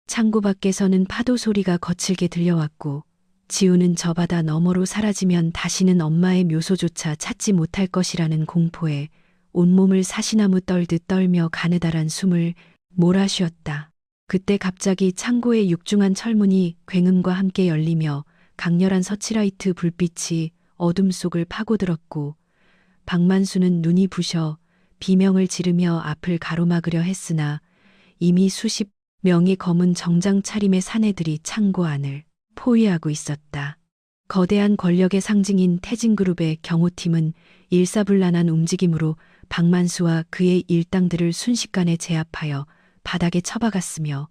[SPEAKER 1] 창고 밖에서는 파도 소리가 거칠게 들려왔고 지우는 저 바다 너머로 사라지면 다시는 엄마의 묘소조차 찾지 못할 것이라는 공포에 온몸을 사시나무 떨듯 떨며 가느다란 숨을 몰아쉬었다. 그때 갑자기 창고의 육중한 철문이 굉음과 함께 열리며 강렬한 서치라이트 불빛이 어둠 속을 파고들었고 박만수는 눈이 부셔 비명을 지르며 앞을 가로막으려 했으나 이미 수십 명의 검은 정장 차림의 사내들이 창고 안을 포위하고 있었다. 거대한 권력의 상징인 태진그룹의 경호팀은 일사불란한 움직임으로 박만수와 그의 일당들을 순식간에 제압하여 바닥에 처박았으며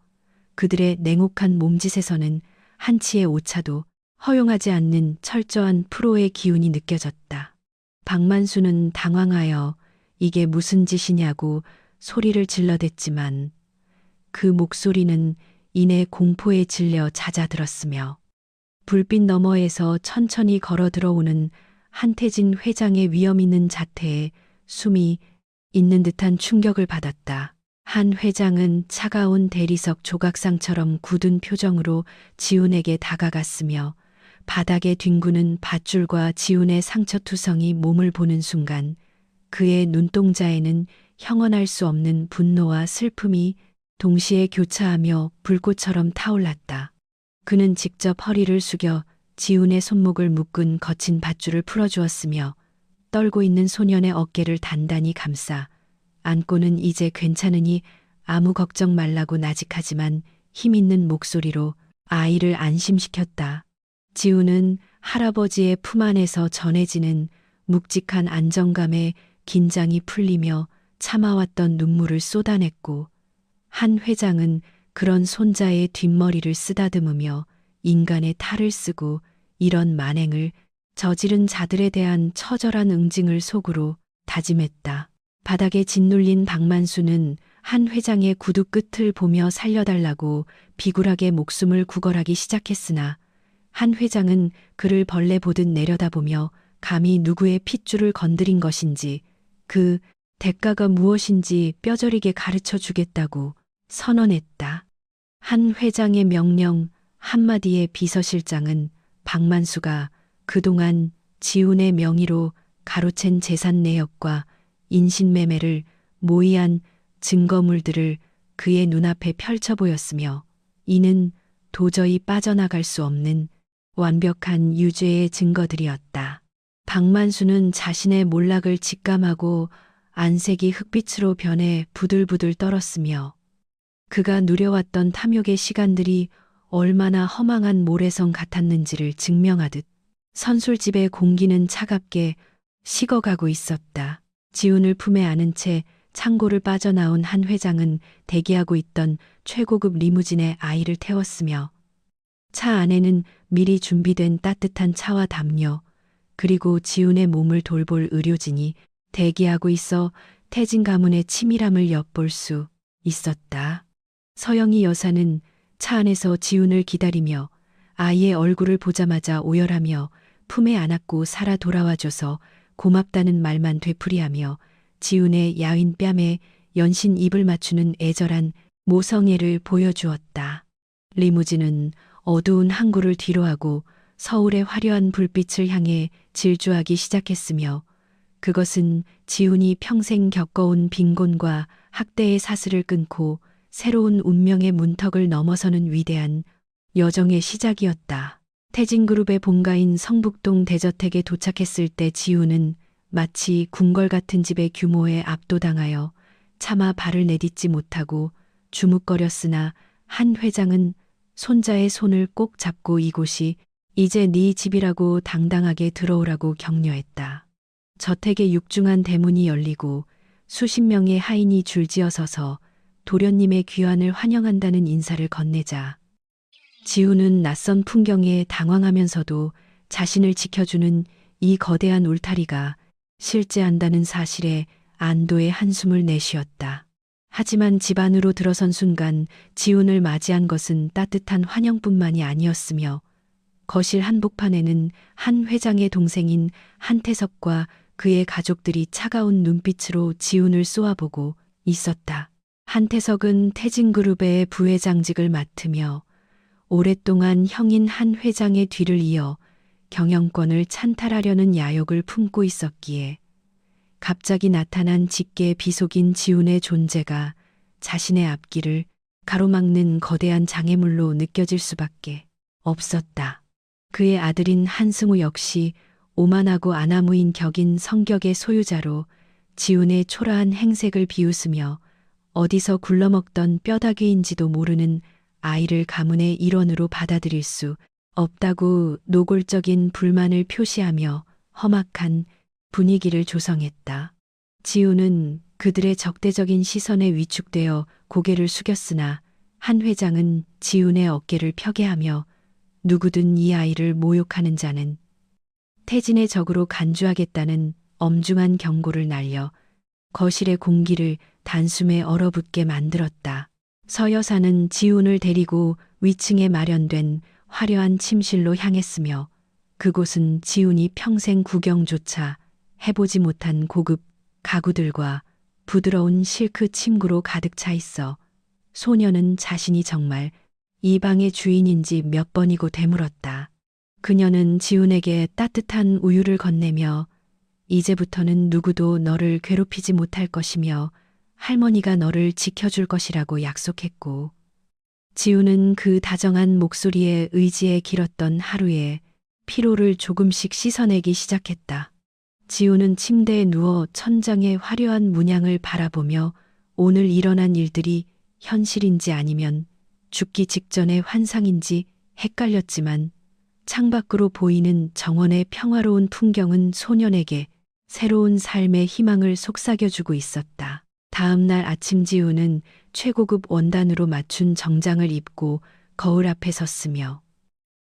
[SPEAKER 1] 그들의 냉혹한 몸짓에서는 한치의 오차도 허용하지 않는 철저한 프로의 기운이 느껴졌다. 박만수는 당황하여 이게 무슨 짓이냐고 소리를 질러댔지만 그 목소리는 이내 공포에 질려 잦아들었으며 불빛 너머에서 천천히 걸어 들어오는 한태진 회장의 위험 있는 자태에 숨이 있는 듯한 충격을 받았다. 한 회장은 차가운 대리석 조각상처럼 굳은 표정으로 지훈에게 다가갔으며 바닥에 뒹구는 밧줄과 지훈의 상처투성이 몸을 보는 순간 그의 눈동자에는 형언할 수 없는 분노와 슬픔이 동시에 교차하며 불꽃처럼 타올랐다. 그는 직접 허리를 숙여 지훈의 손목을 묶은 거친 밧줄을 풀어주었으며 떨고 있는 소년의 어깨를 단단히 감싸 안고는 이제 괜찮으니 아무 걱정 말라고 나직하지만 힘있는 목소리로 아이를 안심시켰다. 지훈은 할아버지의 품 안에서 전해지는 묵직한 안정감에 긴장이 풀리며 참아왔던 눈물을 쏟아냈고 한 회장은 그런 손자의 뒷머리를 쓰다듬으며 인간의 탈을 쓰고 이런 만행을 저지른 자들에 대한 처절한 응징을 속으로 다짐했다. 바닥에 짓눌린 박만수는 한 회장의 구두 끝을 보며 살려달라고 비굴하게 목숨을 구걸하기 시작했으나 한 회장은 그를 벌레 보듯 내려다보며 감히 누구의 핏줄을 건드린 것인지 그 대가가 무엇인지 뼈저리게 가르쳐 주겠다고 선언했다. 한 회장의 명령 한마디에 비서실장은 박만수가 그동안 지훈의 명의로 가로챈 재산 내역과 인신매매를 모의한 증거물들을 그의 눈앞에 펼쳐 보였으며 이는 도저히 빠져나갈 수 없는 완벽한 유죄의 증거들이었다. 박만수는 자신의 몰락을 직감하고 안색이 흑빛으로 변해 부들부들 떨었으며 그가 누려왔던 탐욕의 시간들이 얼마나 허망한 모래성 같았는지를 증명하듯 선술집의 공기는 차갑게 식어가고 있었다. 지훈을 품에 안은 채 창고를 빠져나온 한 회장은 대기하고 있던 최고급 리무진에 아이를 태웠으며 차 안에는 미리 준비된 따뜻한 차와 담요 그리고 지훈의 몸을 돌볼 의료진이 대기하고 있어 태진 가문의 치밀함을 엿볼 수 있었다. 서영희 여사는 차 안에서 지훈을 기다리며 아이의 얼굴을 보자마자 오열하며 품에 안았고 살아 돌아와줘서 고맙다는 말만 되풀이하며 지훈의 야윈 뺨에 연신 입을 맞추는 애절한 모성애를 보여주었다. 리무진은 어두운 항구를 뒤로하고 서울의 화려한 불빛을 향해 질주하기 시작했으며 그것은 지훈이 평생 겪어온 빈곤과 학대의 사슬을 끊고 새로운 운명의 문턱을 넘어서는 위대한 여정의 시작이었다. 태진그룹의 본가인 성북동 대저택에 도착했을 때 지훈은 마치 궁궐 같은 집의 규모에 압도당하여 차마 발을 내딛지 못하고 주눅거렸으나 한 회장은 손자의 손을 꼭 잡고 이곳이 이제 네 집이라고 당당하게 들어오라고 격려했다. 저택의 육중한 대문이 열리고 수십 명의 하인이 줄지어 서서 도련님의 귀환을 환영한다는 인사를 건네자 지훈은 낯선 풍경에 당황하면서도 자신을 지켜주는 이 거대한 울타리가 실제한다는 사실에 안도의 한숨을 내쉬었다. 하지만 집 안으로 들어선 순간 지훈을 맞이한 것은 따뜻한 환영뿐만이 아니었으며 거실 한복판에는 한 회장의 동생인 한태석과 그의 가족들이 차가운 눈빛으로 지훈을 쏘아보고 있었다. 한태석은 태진그룹의 부회장직을 맡으며 오랫동안 형인 한 회장의 뒤를 이어 경영권을 찬탈하려는 야욕을 품고 있었기에 갑자기 나타난 직계 비속인 지훈의 존재가 자신의 앞길을 가로막는 거대한 장애물로 느껴질 수밖에 없었다. 그의 아들인 한승우 역시 오만하고 아나무인 격인 성격의 소유자로 지훈의 초라한 행색을 비웃으며 어디서 굴러먹던 뼈다귀인지도 모르는 아이를 가문의 일원으로 받아들일 수 없다고 노골적인 불만을 표시하며 험악한 분위기를 조성했다. 지훈은 그들의 적대적인 시선에 위축되어 고개를 숙였으나 한 회장은 지훈의 어깨를 펴게 하며 누구든 이 아이를 모욕하는 자는 태진의 적으로 간주하겠다는 엄중한 경고를 날려 거실의 공기를 단숨에 얼어붙게 만들었다. 서 여사는 지훈을 데리고 위층에 마련된 화려한 침실로 향했으며 그곳은 지훈이 평생 구경조차 해보지 못한 고급 가구들과 부드러운 실크 침구로 가득 차 있어 소녀는 자신이 정말 이 방의 주인인지 몇 번이고 되물었다. 그녀는 지훈에게 따뜻한 우유를 건네며 이제부터는 누구도 너를 괴롭히지 못할 것이며 할머니가 너를 지켜줄 것이라고 약속했고 지훈은 그 다정한 목소리에 의지에 길었던 하루에 피로를 조금씩 씻어내기 시작했다. 지훈은 침대에 누워 천장의 화려한 문양을 바라보며 오늘 일어난 일들이 현실인지 아니면 죽기 직전의 환상인지 헷갈렸지만 창밖으로 보이는 정원의 평화로운 풍경은 소년에게 새로운 삶의 희망을 속삭여주고 있었다. 다음 날 아침 지훈은 최고급 원단으로 맞춘 정장을 입고 거울 앞에 섰으며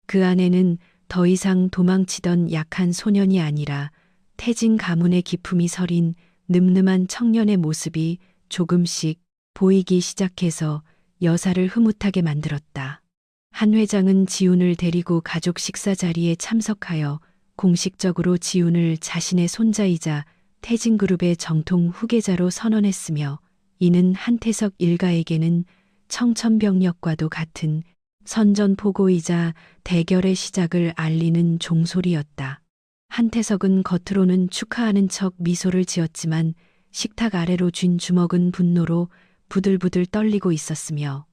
[SPEAKER 1] 그 안에는 더 이상 도망치던 약한 소년이 아니라 태진 가문의 기품이 서린 늠름한 청년의 모습이 조금씩 보이기 시작해서 여사를 흐뭇하게 만들었다. 한 회장은 지훈을 데리고 가족 식사 자리에 참석하여 공식적으로 지훈을 자신의 손자이자 태진그룹의 정통 후계자로 선언했으며 이는 한태석 일가에게는 청천벽력과도 같은 선전포고이자 대결의 시작을 알리는 종소리였다. 한태석은 겉으로는 축하하는 척 미소를 지었지만 식탁 아래로 쥔 주먹은 분노로 부들부들 떨리고 있었으며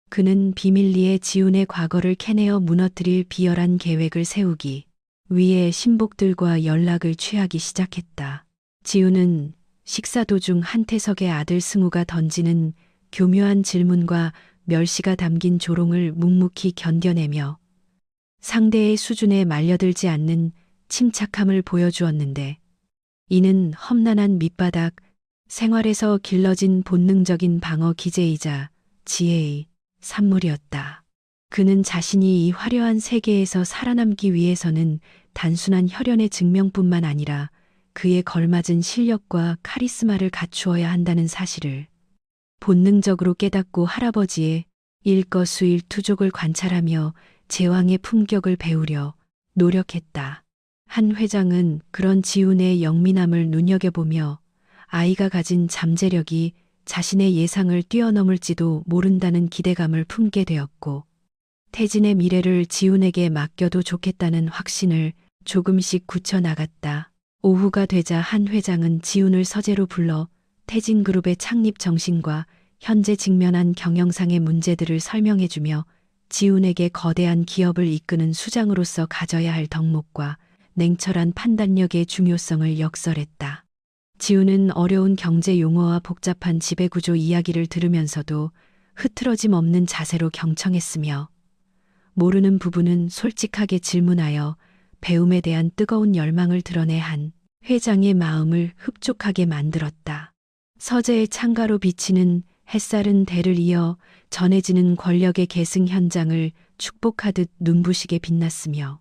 [SPEAKER 1] 그는 비밀리에 지훈의 과거를 캐내어 무너뜨릴 비열한 계획을 세우기 위해 신복들과 연락을 취하기 시작했다. 지훈은 식사 도중 한태석의 아들 승우가 던지는 교묘한 질문과 멸시가 담긴 조롱을 묵묵히 견뎌내며 상대의 수준에 말려들지 않는 침착함을 보여주었는데 이는 험난한 밑바닥 생활에서 길러진 본능적인 방어 기제이자 지혜의 산물이었다. 그는 자신이 이 화려한 세계에서 살아남기 위해서는 단순한 혈연의 증명뿐만 아니라 그에 걸맞은 실력과 카리스마를 갖추어야 한다는 사실을 본능적으로 깨닫고 할아버지의 일거수일투족을 관찰하며 제왕의 품격을 배우려 노력했다. 한 회장은 그런 지훈의 영민함을 눈여겨보며 아이가 가진 잠재력이 자신의 예상을 뛰어넘을지도 모른다는 기대감을 품게 되었고 태진의 미래를 지훈에게 맡겨도 좋겠다는 확신을 조금씩 굳혀나갔다. 오후가 되자 한 회장은 지훈을 서재로 불러 태진그룹의 창립 정신과 현재 직면한 경영상의 문제들을 설명해주며 지훈에게 거대한 기업을 이끄는 수장으로서 가져야 할 덕목과 냉철한 판단력의 중요성을 역설했다. 지훈은 어려운 경제 용어와 복잡한 지배구조 이야기를 들으면서도 흐트러짐 없는 자세로 경청했으며 모르는 부분은 솔직하게 질문하여 배움에 대한 뜨거운 열망을 드러내 한 회장의 마음을 흡족하게 만들었다. 서재의 창가로 비치는 햇살은 대를 이어 전해지는 권력의 계승 현장을 축복하듯 눈부시게 빛났으며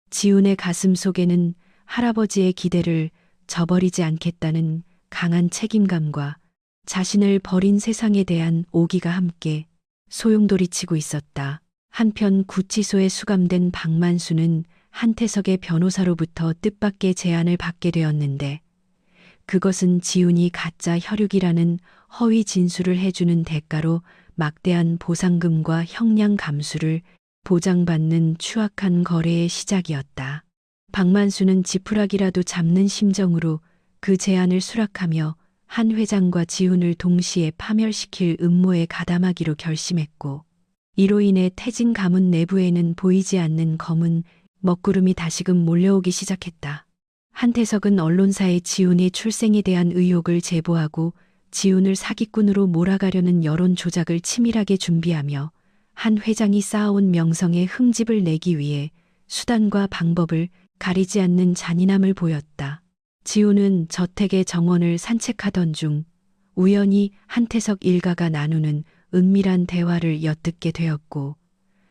[SPEAKER 1] 지훈의 가슴 속에는 할아버지의 기대를 저버리지 않겠다는 강한 책임감과 자신을 버린 세상에 대한 오기가 함께 소용돌이치고 있었다. 한편 구치소에 수감된 박만수는 한태석의 변호사로부터 뜻밖의 제안을 받게 되었는데 그것은 지훈이 가짜 혈육이라는 허위 진술을 해주는 대가로 막대한 보상금과 형량 감수를 보장받는 추악한 거래의 시작이었다. 박만수는 지푸라기라도 잡는 심정으로 그 제안을 수락하며 한 회장과 지훈을 동시에 파멸시킬 음모에 가담하기로 결심했고 이로 인해 태진 가문 내부에는 보이지 않는 검은 먹구름이 다시금 몰려오기 시작했다. 한태석은 언론사에 지훈의 출생에 대한 의혹을 제보하고 지훈을 사기꾼으로 몰아가려는 여론 조작을 치밀하게 준비하며 한 회장이 쌓아온 명성에 흠집을 내기 위해 수단과 방법을 가리지 않는 잔인함을 보였다. 지훈은 저택의 정원을 산책하던 중 우연히 한태석 일가가 나누는 은밀한 대화를 엿듣게 되었고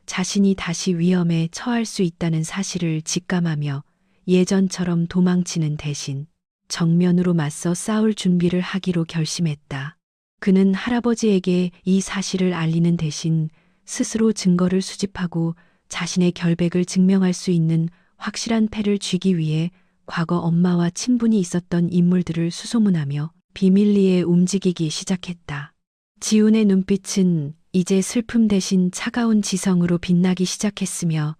[SPEAKER 1] 자신이 다시 위험에 처할 수 있다는 사실을 직감하며 예전처럼 도망치는 대신 정면으로 맞서 싸울 준비를 하기로 결심했다. 그는 할아버지에게 이 사실을 알리는 대신 스스로 증거를 수집하고 자신의 결백을 증명할 수 있는 확실한 패를 쥐기 위해 과거 엄마와 친분이 있었던 인물들을 수소문하며 비밀리에 움직이기 시작했다. 지훈의 눈빛은 이제 슬픔 대신 차가운 지성으로 빛나기 시작했으며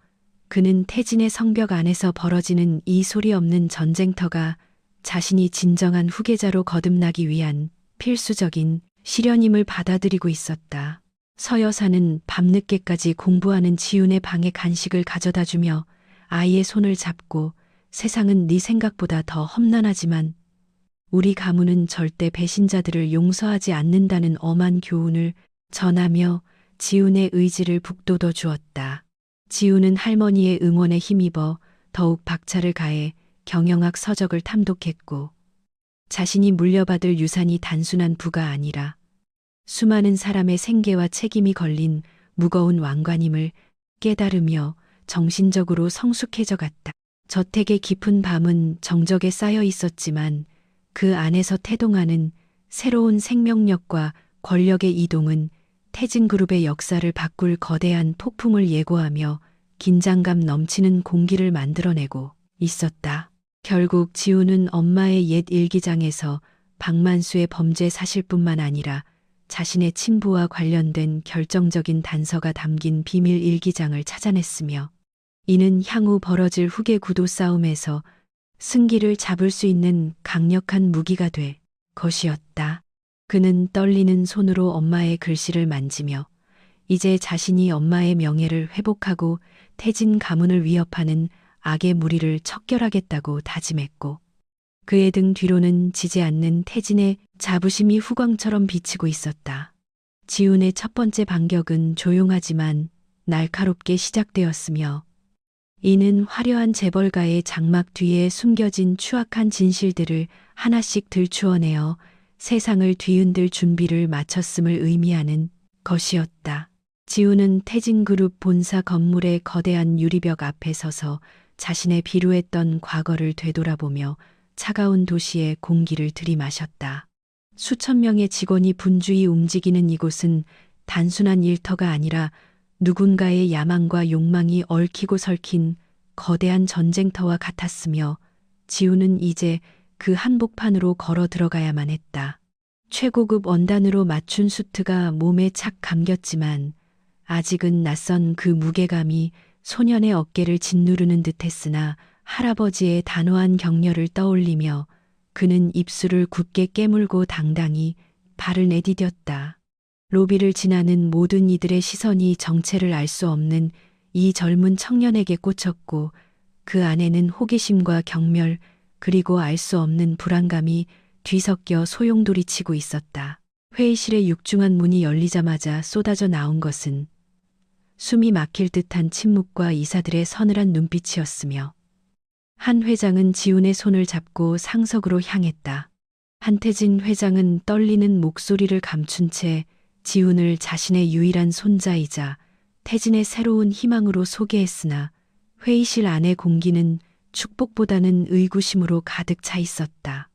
[SPEAKER 1] 그는 태진의 성벽 안에서 벌어지는 이 소리 없는 전쟁터가 자신이 진정한 후계자로 거듭나기 위한 필수적인 시련임을 받아들이고 있었다. 서 여사는 밤늦게까지 공부하는 지훈의 방에 간식을 가져다 주며 아이의 손을 잡고 세상은 네 생각보다 더 험난하지만 우리 가문은 절대 배신자들을 용서하지 않는다는 엄한 교훈을 전하며 지훈의 의지를 북돋워 주었다. 지훈은 할머니의 응원에 힘입어 더욱 박차를 가해 경영학 서적을 탐독했고 자신이 물려받을 유산이 단순한 부가 아니라 수많은 사람의 생계와 책임이 걸린 무거운 왕관임을 깨달으며 정신적으로 성숙해져 갔다. 저택의 깊은 밤은 정적에 쌓여 있었지만 그 안에서 태동하는 새로운 생명력과 권력의 이동은 태진그룹의 역사를 바꿀 거대한 폭풍을 예고하며 긴장감 넘치는 공기를 만들어내고 있었다. 결국 지훈은 엄마의 옛 일기장에서 박만수의 범죄 사실뿐만 아니라 자신의 친부와 관련된 결정적인 단서가 담긴 비밀 일기장을 찾아냈으며 이는 향후 벌어질 후계 구도 싸움에서 승기를 잡을 수 있는 강력한 무기가 될 것이었다. 그는 떨리는 손으로 엄마의 글씨를 만지며 이제 자신이 엄마의 명예를 회복하고 태진 가문을 위협하는 악의 무리를 척결하겠다고 다짐했고 그의 등 뒤로는 지지 않는 태진의 자부심이 후광처럼 비치고 있었다. 지훈의 첫 번째 반격은 조용하지만 날카롭게 시작되었으며 이는 화려한 재벌가의 장막 뒤에 숨겨진 추악한 진실들을 하나씩 들추어내어 세상을 뒤흔들 준비를 마쳤음을 의미하는 것이었다. 지훈은 태진그룹 본사 건물의 거대한 유리벽 앞에 서서 자신의 비루했던 과거를 되돌아보며 차가운 도시의 공기를 들이마셨다. 수천 명의 직원이 분주히 움직이는 이곳은 단순한 일터가 아니라 누군가의 야망과 욕망이 얽히고 설킨 거대한 전쟁터와 같았으며 지훈은 이제 그 한복판으로 걸어 들어가야만 했다. 최고급 원단으로 맞춘 수트가 몸에 착 감겼지만 아직은 낯선 그 무게감이 소년의 어깨를 짓누르는 듯했으나 할아버지의 단호한 격려를 떠올리며 그는 입술을 굳게 깨물고 당당히 발을 내디뎠다. 로비를 지나는 모든 이들의 시선이 정체를 알 수 없는 이 젊은 청년에게 꽂혔고 그 안에는 호기심과 경멸 그리고 알 수 없는 불안감이 뒤섞여 소용돌이치고 있었다. 회의실의 육중한 문이 열리자마자 쏟아져 나온 것은 숨이 막힐 듯한 침묵과 이사들의 서늘한 눈빛이었으며 한 회장은 지훈의 손을 잡고 상석으로 향했다. 한태진 회장은 떨리는 목소리를 감춘 채 지훈을 자신의 유일한 손자이자 태진의 새로운 희망으로 소개했으나 회의실 안의 공기는 축복보다는 의구심으로 가득 차 있었다.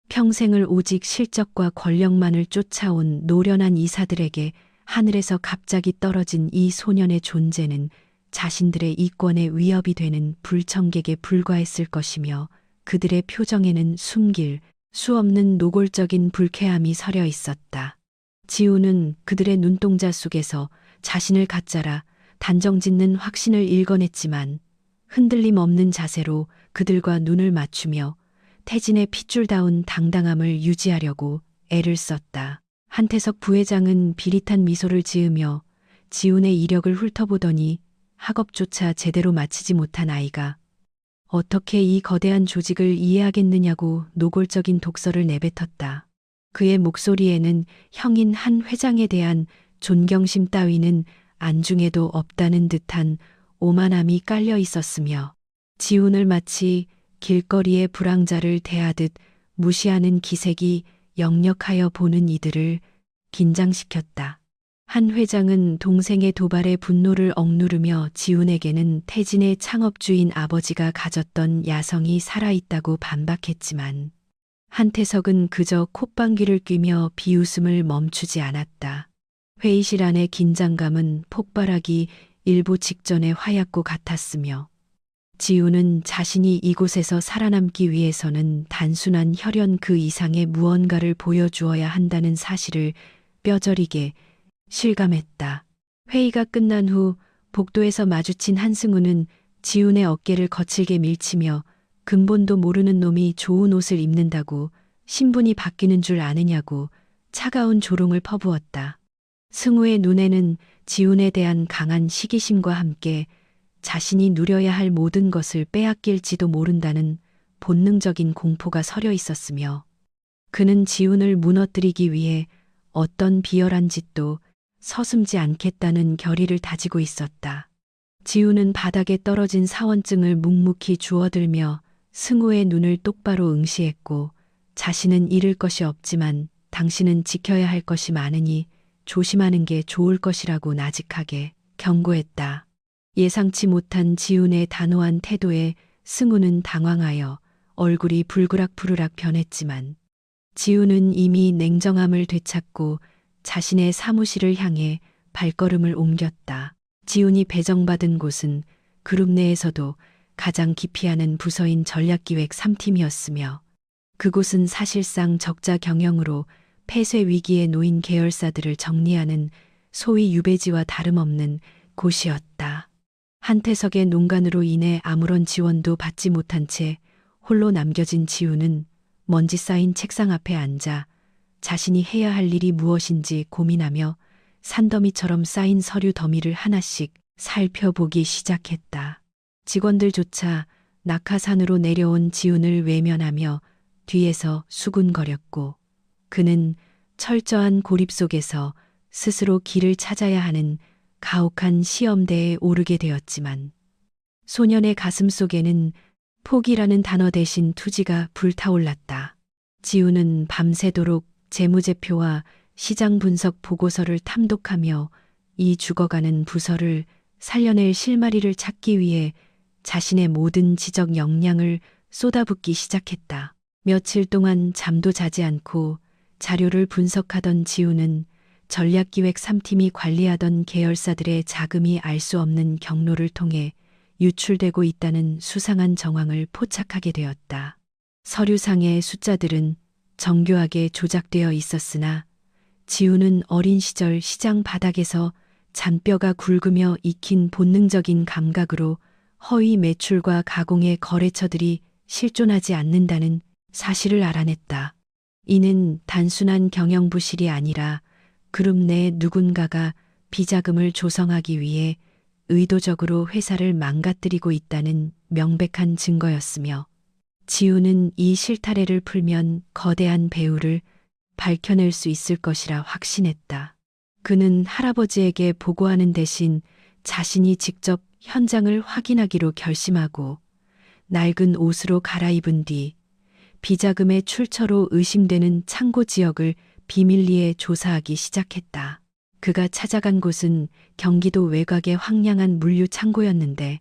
[SPEAKER 1] 평생을 오직 실적과 권력만을 쫓아온 노련한 이사들에게 하늘에서 갑자기 떨어진 이 소년의 존재는 자신들의 이권에 위협이 되는 불청객에 불과했을 것이며 그들의 표정에는 숨길 수 없는 노골적인 불쾌함이 서려 있었다. 지우는 그들의 눈동자 속에서 자신을 가짜라 단정짓는 확신을 읽어냈지만 흔들림 없는 자세로 그들과 눈을 맞추며 태진의 핏줄다운 당당함을 유지하려고 애를 썼다. 한태석 부회장은 비릿한 미소를 지으며 지훈의 이력을 훑어보더니 학업조차 제대로 마치지 못한 아이가 어떻게 이 거대한 조직을 이해하겠느냐고 노골적인 독설을 내뱉었다. 그의 목소리에는 형인 한 회장에 대한 존경심 따위는 안중에도 없다는 듯한 오만함이 깔려 있었으며 지훈을 마치 길거리의 불황자를 대하듯 무시하는 기색이 역력하여 보는 이들을 긴장시켰다. 한 회장은 동생의 도발에 분노를 억누르며 지훈에게는 태진의 창업주인 아버지가 가졌던 야성이 살아있다고 반박했지만 한태석은 그저 콧방귀를 뀌며 비웃음을 멈추지 않았다. 회의실 안의 긴장감은 폭발하기 일보 직전의 화약고 같았으며 지훈은 자신이 이곳에서 살아남기 위해서는 단순한 혈연 그 이상의 무언가를 보여주어야 한다는 사실을 뼈저리게 실감했다. 회의가 끝난 후 복도에서 마주친 한승우는 지훈의 어깨를 거칠게 밀치며 근본도 모르는 놈이 좋은 옷을 입는다고 신분이 바뀌는 줄 아느냐고 차가운 조롱을 퍼부었다. 승우의 눈에는 지훈에 대한 강한 시기심과 함께 자신이 누려야 할 모든 것을 빼앗길지도 모른다는 본능적인 공포가 서려 있었으며 그는 지훈을 무너뜨리기 위해 어떤 비열한 짓도 서슴지 않겠다는 결의를 다지고 있었다. 지훈은 바닥에 떨어진 사원증을 묵묵히 주워들며 승우의 눈을 똑바로 응시했고 자신은 잃을 것이 없지만 당신은 지켜야 할 것이 많으니 조심하는 게 좋을 것이라고 나직하게 경고했다. 예상치 못한 지훈의 단호한 태도에 승우는 당황하여 얼굴이 불그락부르락 변했지만 지훈은 이미 냉정함을 되찾고 자신의 사무실을 향해 발걸음을 옮겼다. 지훈이 배정받은 곳은 그룹 내에서도 가장 기피하는 부서인 전략기획 3팀이었으며 그곳은 사실상 적자 경영으로 폐쇄 위기에 놓인 계열사들을 정리하는 소위 유배지와 다름없는 곳이었다. 한태석의 농간으로 인해 아무런 지원도 받지 못한 채 홀로 남겨진 지훈은 먼지 쌓인 책상 앞에 앉아 자신이 해야 할 일이 무엇인지 고민하며 산더미처럼 쌓인 서류 더미를 하나씩 살펴보기 시작했다. 직원들조차 낙하산으로 내려온 지훈을 외면하며 뒤에서 수군거렸고 그는 철저한 고립 속에서 스스로 길을 찾아야 하는 가혹한 시험대에 오르게 되었지만 소년의 가슴 속에는 포기라는 단어 대신 투지가 불타올랐다. 지훈은 밤새도록 재무제표와 시장 분석 보고서를 탐독하며 이 죽어가는 부서를 살려낼 실마리를 찾기 위해 자신의 모든 지적 역량을 쏟아붓기 시작했다. 며칠 동안 잠도 자지 않고 자료를 분석하던 지훈은 전략기획 3팀이 관리하던 계열사들의 자금이 알 수 없는 경로를 통해 유출되고 있다는 수상한 정황을 포착하게 되었다. 서류상의 숫자들은 정교하게 조작되어 있었으나 지훈은 어린 시절 시장 바닥에서 잔뼈가 굵으며 익힌 본능적인 감각으로 허위 매출과 가공의 거래처들이 실존하지 않는다는 사실을 알아냈다. 이는 단순한 경영 부실이 아니라 그룹 내 누군가가 비자금을 조성하기 위해 의도적으로 회사를 망가뜨리고 있다는 명백한 증거였으며, 지우는 이 실타래를 풀면 거대한 배후를 밝혀낼 수 있을 것이라 확신했다. 그는 할아버지에게 보고하는 대신 자신이 직접 현장을 확인하기로 결심하고 낡은 옷으로 갈아입은 뒤 비자금의 출처로 의심되는 창고 지역을 비밀리에 조사하기 시작했다. 그가 찾아간 곳은 경기도 외곽의 황량한 물류 창고였는데,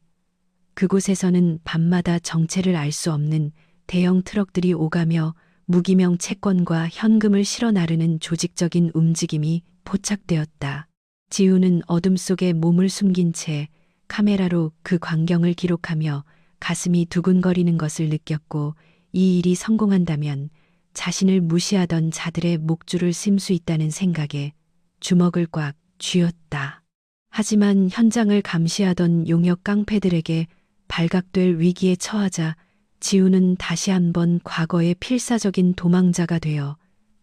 [SPEAKER 1] 그곳에서는 밤마다 정체를 알 수 없는 대형 트럭들이 오가며 무기명 채권과 현금을 실어 나르는 조직적인 움직임이 포착되었다. 지우는 어둠 속에 몸을 숨긴 채 카메라로 그 광경을 기록하며 가슴이 두근거리는 것을 느꼈고, 이 일이 성공한다면 자신을 무시하던 자들의 목줄을 씰 수 있다는 생각에 주먹을 꽉 쥐었다. 하지만 현장을 감시하던 용역 깡패들에게 발각될 위기에 처하자 지우는 다시 한번 과거의 필사적인 도망자가 되어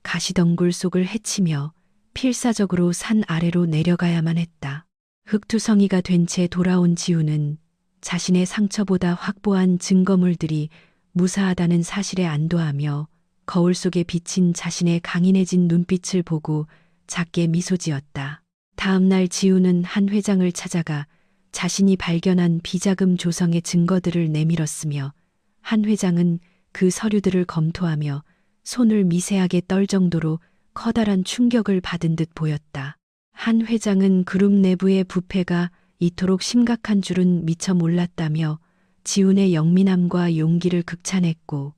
[SPEAKER 1] 가시덩굴 속을 헤치며 필사적으로 산 아래로 내려가야만 했다. 흑투성이가 된 채 돌아온 지우는 자신의 상처보다 확보한 증거물들이 무사하다는 사실에 안도하며 거울 속에 비친 자신의 강인해진 눈빛을 보고 작게 미소 지었다. 다음 날 지우는 한 회장을 찾아가 자신이 발견한 비자금 조성의 증거들을 내밀었으며, 한 회장은 그 서류들을 검토하며 손을 미세하게 떨 정도로 커다란 충격을 받은 듯 보였다. 한 회장은 그룹 내부의 부패가 이토록 심각한 줄은 미처 몰랐다며 지훈의 영민함과 용기를 극찬했고,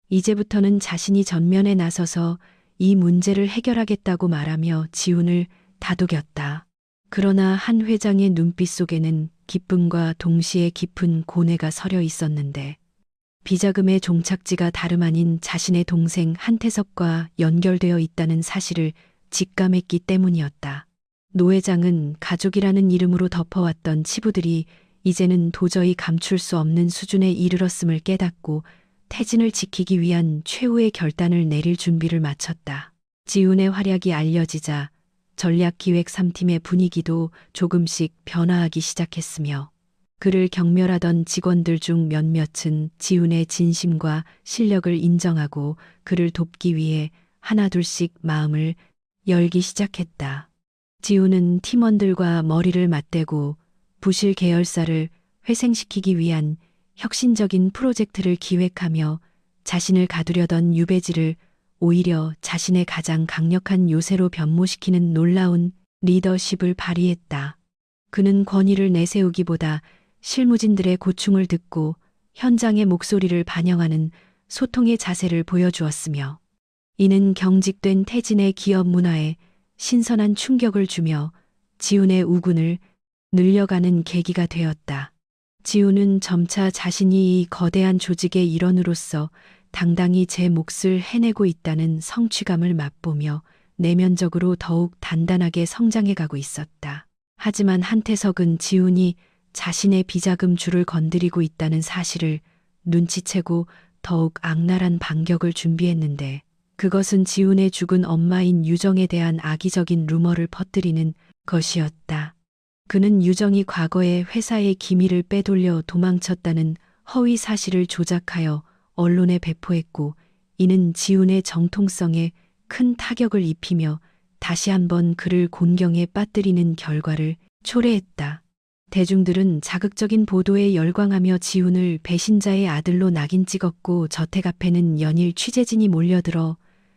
[SPEAKER 1] 이제부터는 자신이 전면에 나서서 이 문제를 해결하겠다고 말하며 지훈을 다독였다. 그러나 한 회장의 눈빛 속에는 기쁨과 동시에 깊은 고뇌가 서려 있었는데, 비자금의 종착지가 다름 아닌 자신의 동생 한태석과 연결되어 있다는 사실을 직감했기 때문이었다. 노 회장은 가족이라는 이름으로 덮어왔던 치부들이 이제는 도저히 감출 수 없는 수준에 이르렀음을 깨닫고 태진을 지키기 위한 최후의 결단을 내릴 준비를 마쳤다. 지훈의 활약이 알려지자 전략기획 3팀의 분위기도 조금씩 변화하기 시작했으며, 그를 경멸하던 직원들 중 몇몇은 지훈의 진심과 실력을 인정하고 그를 돕기 위해 하나둘씩 마음을 열기 시작했다. 지훈은 팀원들과 머리를 맞대고 부실 계열사를 회생시키기 위한 혁신적인 프로젝트를 기획하며 자신을 가두려던 유배지를 오히려 자신의 가장 강력한 요새로 변모시키는 놀라운 리더십을 발휘했다. 그는 권위를 내세우기보다 실무진들의 고충을 듣고 현장의 목소리를 반영하는 소통의 자세를 보여주었으며, 이는 경직된 태진의 기업 문화에 신선한 충격을 주며 지훈의 우군을 늘려가는 계기가 되었다. 지훈은 점차 자신이 이 거대한 조직의 일원으로서 당당히 제 몫을 해내고 있다는 성취감을 맛보며 내면적으로 더욱 단단하게 성장해가고 있었다. 하지만 한태석은 지훈이 자신의 비자금 줄을 건드리고 있다는 사실을 눈치채고 더욱 악랄한 반격을 준비했는데, 그것은 지훈의 죽은 엄마인 유정에 대한 악의적인 루머를 퍼뜨리는 것이었다. 그는 유정이 과거에 회사의 기밀을 빼돌려 도망쳤다는 허위 사실을 조작하여 언론에 배포했고, 이는 지훈의 정통성에 큰 타격을 입히며 다시 한번 그를 곤경에 빠뜨리는 결과를 초래했다. 대중들은 자극적인 보도에 열광하며 지훈을 배신자의 아들로 낙인 찍었고, 저택 앞에는 연일 취재진이 몰려들어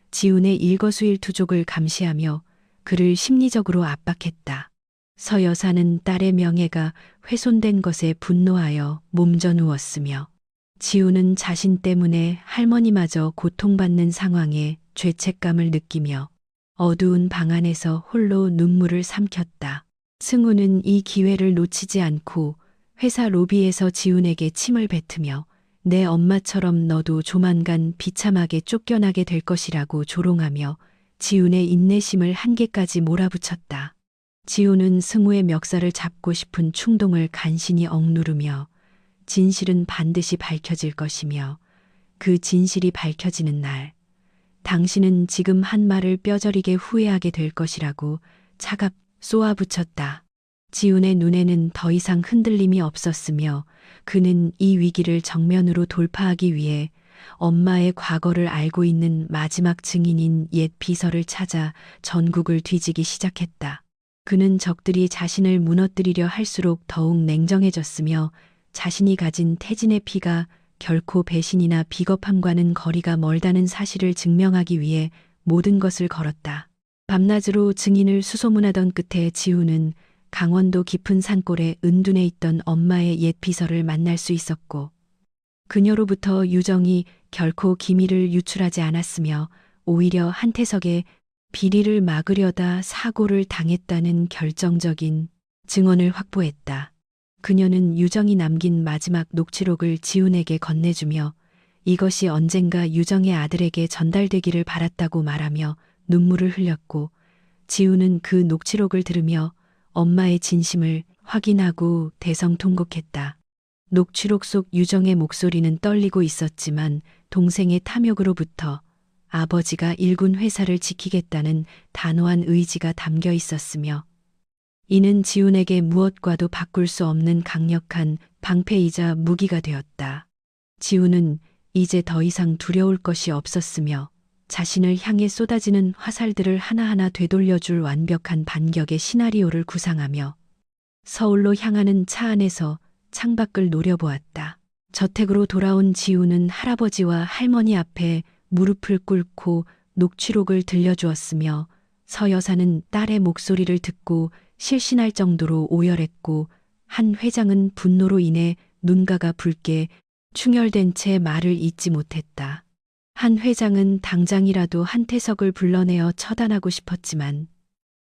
[SPEAKER 1] 지훈의 일거수일투족을 감시하며 그를 심리적으로 압박했다. 서 여사는 딸의 명예가 훼손된 것에 분노하여 몸져 누웠으며, 지훈은 자신 때문에 할머니마저 고통받는 상황에 죄책감을 느끼며 어두운 방 안에서 홀로 눈물을 삼켰다. 승우는 이 기회를 놓치지 않고 회사 로비에서 지훈에게 침을 뱉으며 내 엄마처럼 너도 조만간 비참하게 쫓겨나게 될 것이라고 조롱하며 지훈의 인내심을 한계까지 몰아붙였다. 지우는 승우의 멱살을 잡고 싶은 충동을 간신히 억누르며 진실은 반드시 밝혀질 것이며 그 진실이 밝혀지는 날 당신은 지금 한 말을 뼈저리게 후회하게 될 것이라고 차갑 쏘아붙였다. 지훈의 눈에는 더 이상 흔들림이 없었으며 그는 이 위기를 정면으로 돌파하기 위해 엄마의 과거를 알고 있는 마지막 증인인 옛 비서를 찾아 전국을 뒤지기 시작했다. 그는 적들이 자신을 무너뜨리려 할수록 더욱 냉정해졌으며 자신이 가진 태진의 피가 결코 배신이나 비겁함과는 거리가 멀다는 사실을 증명하기 위해 모든 것을 걸었다. 밤낮으로 증인을 수소문하던 끝에 지우는 강원도 깊은 산골에 은둔해 있던 엄마의 옛 비서를 만날 수 있었고 그녀로부터 유정이 결코 기밀을 유출하지 않았으며 오히려 한태석의 비리를 막으려다 사고를 당했다는 결정적인 증언을 확보했다. 그녀는 유정이 남긴 마지막 녹취록을 지훈에게 건네주며 이것이 언젠가 유정의 아들에게 전달되기를 바랐다고 말하며 눈물을 흘렸고 지훈은 그 녹취록을 들으며 엄마의 진심을 확인하고 대성통곡했다. 녹취록 속 유정의 목소리는 떨리고 있었지만 동생의 탐욕으로부터 아버지가 일군 회사를 지키겠다는 단호한 의지가 담겨 있었으며 이는 지훈에게 무엇과도 바꿀 수 없는 강력한 방패이자 무기가 되었다. 지훈은 이제 더 이상 두려울 것이 없었으며 자신을 향해 쏟아지는 화살들을 하나하나 되돌려줄 완벽한 반격의 시나리오를 구상하며 서울로 향하는 차 안에서 창밖을 노려보았다. 저택으로 돌아온 지훈은 할아버지와 할머니 앞에 무릎을 꿇고 녹취록을 들려주었으며 서 여사는 딸의 목소리를 듣고 실신할 정도로 오열했고 한 회장은 분노로 인해 눈가가 붉게 충혈된 채 말을 잇지 못했다. 한 회장은 당장이라도 한태석을 불러내어 처단하고 싶었지만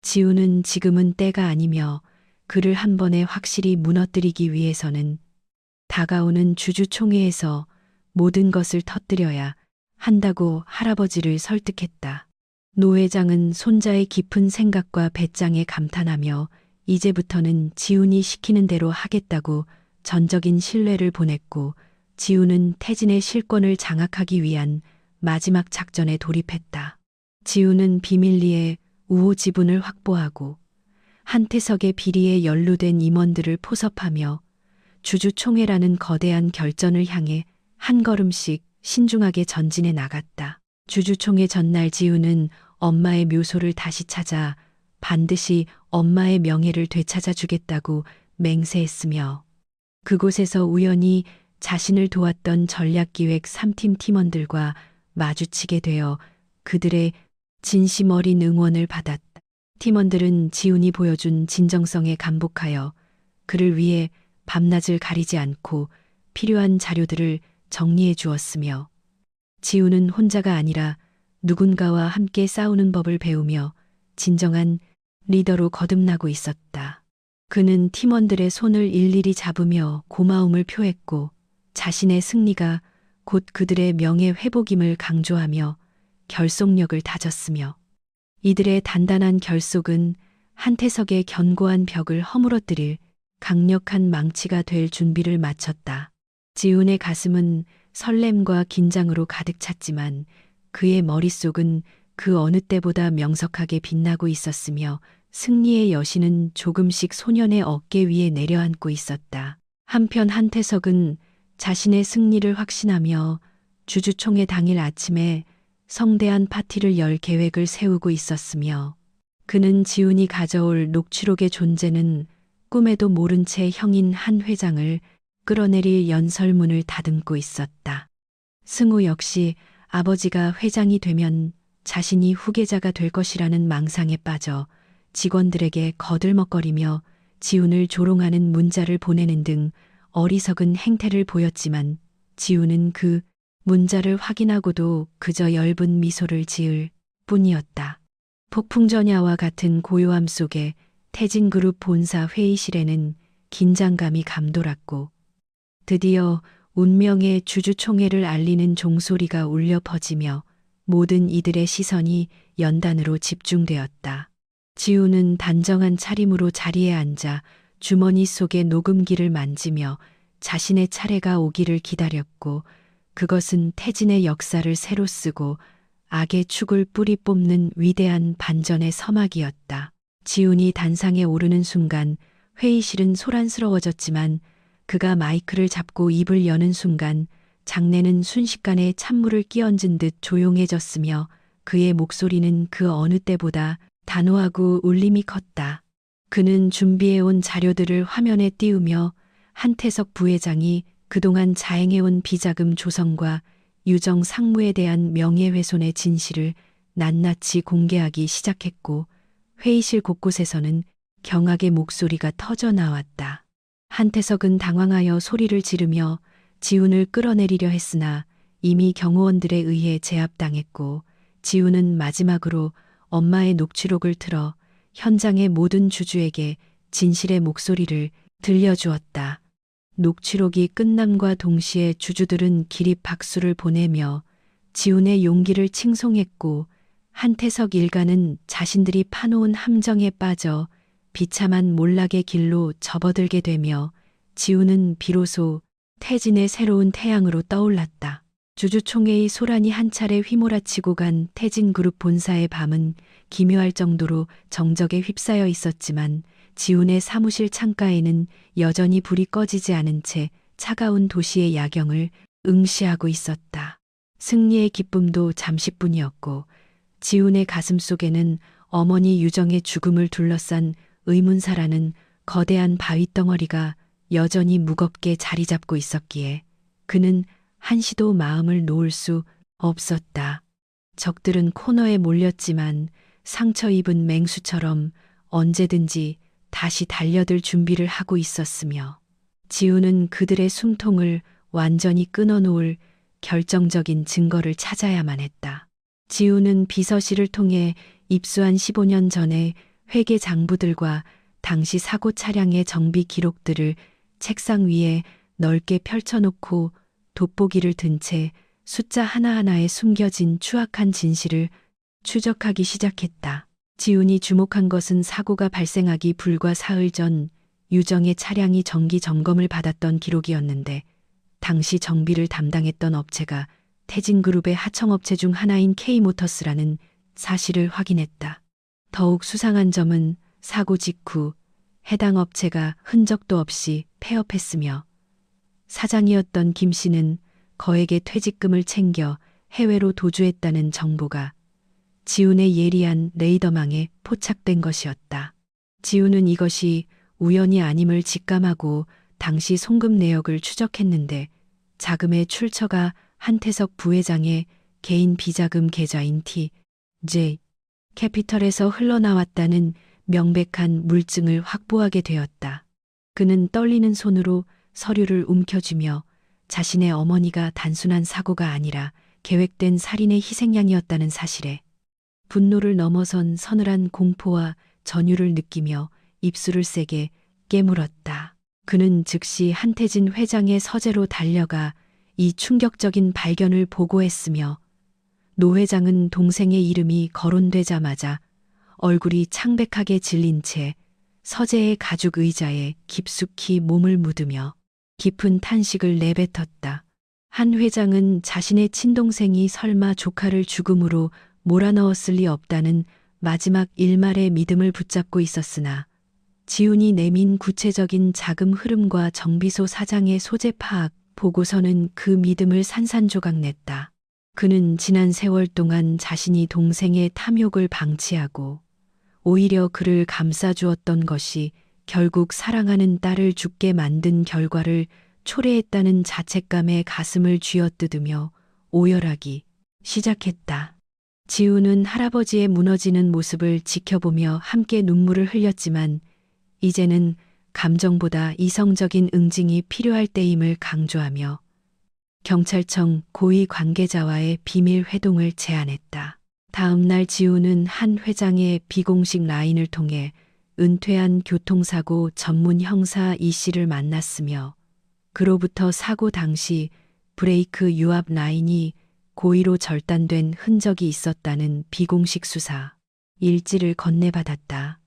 [SPEAKER 1] 지훈은 지금은 때가 아니며 그를 한 번에 확실히 무너뜨리기 위해서는 다가오는 주주총회에서 모든 것을 터뜨려야 한다고 할아버지를 설득했다. 노 회장은 손자의 깊은 생각과 배짱에 감탄하며 이제부터는 지훈이 시키는 대로 하겠다고 전적인 신뢰를 보냈고 지훈은 태진의 실권을 장악하기 위한 마지막 작전에 돌입했다. 지훈은 비밀리에 우호 지분을 확보하고 한태석의 비리에 연루된 임원들을 포섭하며 주주총회라는 거대한 결전을 향해 한 걸음씩 신중하게 전진해 나갔다. 주주총회 전날 지훈은 엄마의 묘소를 다시 찾아 반드시 엄마의 명예를 되찾아 주겠다고 맹세했으며 그곳에서 우연히 자신을 도왔던 전략기획 3팀 팀원들과 마주치게 되어 그들의 진심 어린 응원을 받았다. 팀원들은 지훈이 보여준 진정성에 감복하여 그를 위해 밤낮을 가리지 않고 필요한 자료들을 정리해 주었으며 지훈은 혼자가 아니라 누군가와 함께 싸우는 법을 배우며 진정한 리더로 거듭나고 있었다. 그는 팀원들의 손을 일일이 잡으며 고마움을 표했고 자신의 승리가 곧 그들의 명예 회복임을 강조하며 결속력을 다졌으며 이들의 단단한 결속은 한태석의 견고한 벽을 허물어뜨릴 강력한 망치가 될 준비를 마쳤다. 지훈의 가슴은 설렘과 긴장으로 가득 찼지만 그의 머릿속은 그 어느 때보다 명석하게 빛나고 있었으며 승리의 여신은 조금씩 소년의 어깨 위에 내려앉고 있었다. 한편 한태석은 자신의 승리를 확신하며 주주총회 당일 아침에 성대한 파티를 열 계획을 세우고 있었으며 그는 지훈이 가져올 녹취록의 존재는 꿈에도 모른 채 형인 한 회장을 끌어내릴 연설문을 다듬고 있었다. 승우 역시 아버지가 회장이 되면 자신이 후계자가 될 것이라는 망상에 빠져 직원들에게 거들먹거리며 지훈을 조롱하는 문자를 보내는 등 어리석은 행태를 보였지만 지훈은 그 문자를 확인하고도 그저 엷은 미소를 지을 뿐이었다. 폭풍전야와 같은 고요함 속에 태진그룹 본사 회의실에는 긴장감이 감돌았고 드디어 운명의 주주총회를 알리는 종소리가 울려 퍼지며 모든 이들의 시선이 연단으로 집중되었다. 지우는 단정한 차림으로 자리에 앉아 주머니 속의 녹음기를 만지며 자신의 차례가 오기를 기다렸고, 그것은 태진의 역사를 새로 쓰고 악의 축을 뿌리 뽑는 위대한 반전의 서막이었다. 지훈이 단상에 오르는 순간 회의실은 소란스러워졌지만, 그가 마이크를 잡고 입을 여는 순간 장내는 순식간에 찬물을 끼얹은 듯 조용해졌으며, 그의 목소리는 그 어느 때보다 단호하고 울림이 컸다. 그는 준비해온 자료들을 화면에 띄우며 한태석 부회장이 그동안 자행해온 비자금 조성과 유정 상무에 대한 명예훼손의 진실을 낱낱이 공개하기 시작했고, 회의실 곳곳에서는 경악의 목소리가 터져 나왔다. 한태석은 당황하여 소리를 지르며 지훈을 끌어내리려 했으나 이미 경호원들에 의해 제압당했고, 지훈은 마지막으로 엄마의 녹취록을 틀어 현장의 모든 주주에게 진실의 목소리를 들려주었다. 녹취록이 끝남과 동시에 주주들은 기립 박수를 보내며 지훈의 용기를 칭송했고, 한태석 일가는 자신들이 파놓은 함정에 빠져 비참한 몰락의 길로 접어들게 되며, 지훈은 비로소 태진의 새로운 태양으로 떠올랐다. 주주총회의 소란이 한 차례 휘몰아치고 간 태진그룹 본사의 밤은 기묘할 정도로 정적에 휩싸여 있었지만, 지훈의 사무실 창가에는 여전히 불이 꺼지지 않은 채 차가운 도시의 야경을 응시하고 있었다. 승리의 기쁨도 잠시뿐이었고, 지훈의 가슴 속에는 어머니 유정의 죽음을 둘러싼 의문사라는 거대한 바위덩어리가 여전히 무겁게 자리 잡고 있었기에 그는 한시도 마음을 놓을 수 없었다. 적들은 코너에 몰렸지만 상처 입은 맹수처럼 언제든지 다시 달려들 준비를 하고 있었으며, 지훈은 그들의 숨통을 완전히 끊어놓을 결정적인 증거를 찾아야만 했다. 지훈은 비서실을 통해 입수한 15년 전에 회계 장부들과 당시 사고 차량의 정비 기록들을 책상 위에 넓게 펼쳐놓고 돋보기를 든 채 숫자 하나하나에 숨겨진 추악한 진실을 추적하기 시작했다. 지훈이 주목한 것은 사고가 발생하기 불과 사흘 전 유정의 차량이 정기 점검을 받았던 기록이었는데, 당시 정비를 담당했던 업체가 태진그룹의 하청업체 중 하나인 K모터스라는 사실을 확인했다. 더욱 수상한 점은 사고 직후 해당 업체가 흔적도 없이 폐업했으며, 사장이었던 김 씨는 거액의 퇴직금을 챙겨 해외로 도주했다는 정보가 지훈의 예리한 레이더망에 포착된 것이었다. 지훈은 이것이 우연이 아님을 직감하고 당시 송금 내역을 추적했는데, 자금의 출처가 한태석 부회장의 개인 비자금 계좌인 TJ 캐피털에서 흘러나왔다는 명백한 물증을 확보하게 되었다. 그는 떨리는 손으로 서류를 움켜쥐며 자신의 어머니가 단순한 사고가 아니라 계획된 살인의 희생양이었다는 사실에 분노를 넘어선 서늘한 공포와 전율을 느끼며 입술을 세게 깨물었다. 그는 즉시 한태진 회장의 서재로 달려가 이 충격적인 발견을 보고했으며, 노 회장은 동생의 이름이 거론되자마자 얼굴이 창백하게 질린 채 서재의 가죽 의자에 깊숙이 몸을 묻으며 깊은 탄식을 내뱉었다. 한 회장은 자신의 친동생이 설마 조카를 죽음으로 몰아넣었을 리 없다는 마지막 일말의 믿음을 붙잡고 있었으나, 지훈이 내민 구체적인 자금 흐름과 정비소 사장의 소재 파악 보고서는 그 믿음을 산산조각냈다. 그는 지난 세월 동안 자신이 동생의 탐욕을 방치하고 오히려 그를 감싸주었던 것이 결국 사랑하는 딸을 죽게 만든 결과를 초래했다는 자책감에 가슴을 쥐어뜯으며 오열하기 시작했다. 지훈은 할아버지의 무너지는 모습을 지켜보며 함께 눈물을 흘렸지만, 이제는 감정보다 이성적인 응징이 필요할 때임을 강조하며 경찰청 고위 관계자와의 비밀 회동을 제안했다. 다음 날 지훈은 한 회장의 비공식 라인을 통해 은퇴한 교통사고 전문 형사 이 씨를 만났으며, 그로부터 사고 당시 브레이크 유압 라인이 고의로 절단된 흔적이 있었다는 비공식 수사 일지를 건네받았다.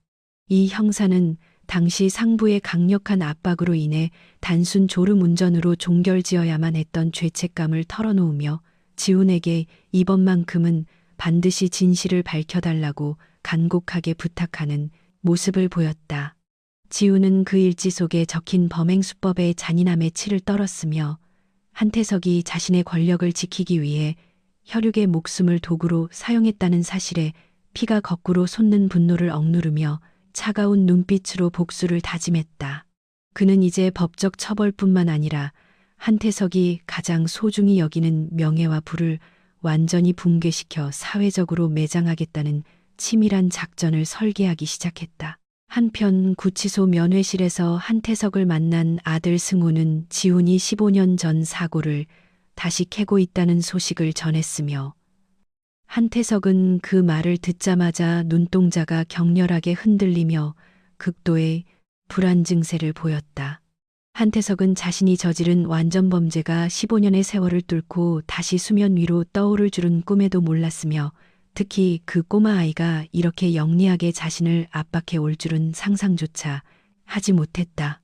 [SPEAKER 1] 이 형사는 당시 상부의 강력한 압박으로 인해 단순 졸음 운전으로 종결지어야만 했던 죄책감을 털어놓으며 지훈에게 이번만큼은 반드시 진실을 밝혀달라고 간곡하게 부탁하는 모습을 보였다. 지훈은 그 일지 속에 적힌 범행 수법의 잔인함에 치를 떨었으며 한태석이 자신의 권력을 지키기 위해 혈육의 목숨을 도구로 사용했다는 사실에 피가 거꾸로 솟는 분노를 억누르며 차가운 눈빛으로 복수를 다짐했다. 그는 이제 법적 처벌뿐만 아니라 한태석이 가장 소중히 여기는 명예와 부를 완전히 붕괴시켜 사회적으로 매장하겠다는 치밀한 작전을 설계하기 시작했다. 한편 구치소 면회실에서 한태석을 만난 아들 승우는 지훈이 15년 전 사고를 다시 캐고 있다는 소식을 전했으며 한태석은 그 말을 듣자마자 눈동자가 격렬하게 흔들리며 극도의 불안 증세를 보였다. 한태석은 자신이 저지른 완전범죄가 15년의 세월을 뚫고 다시 수면 위로 떠오를 줄은 꿈에도 몰랐으며 특히 그 꼬마 아이가 이렇게 영리하게 자신을 압박해 올 줄은 상상조차 하지 못했다.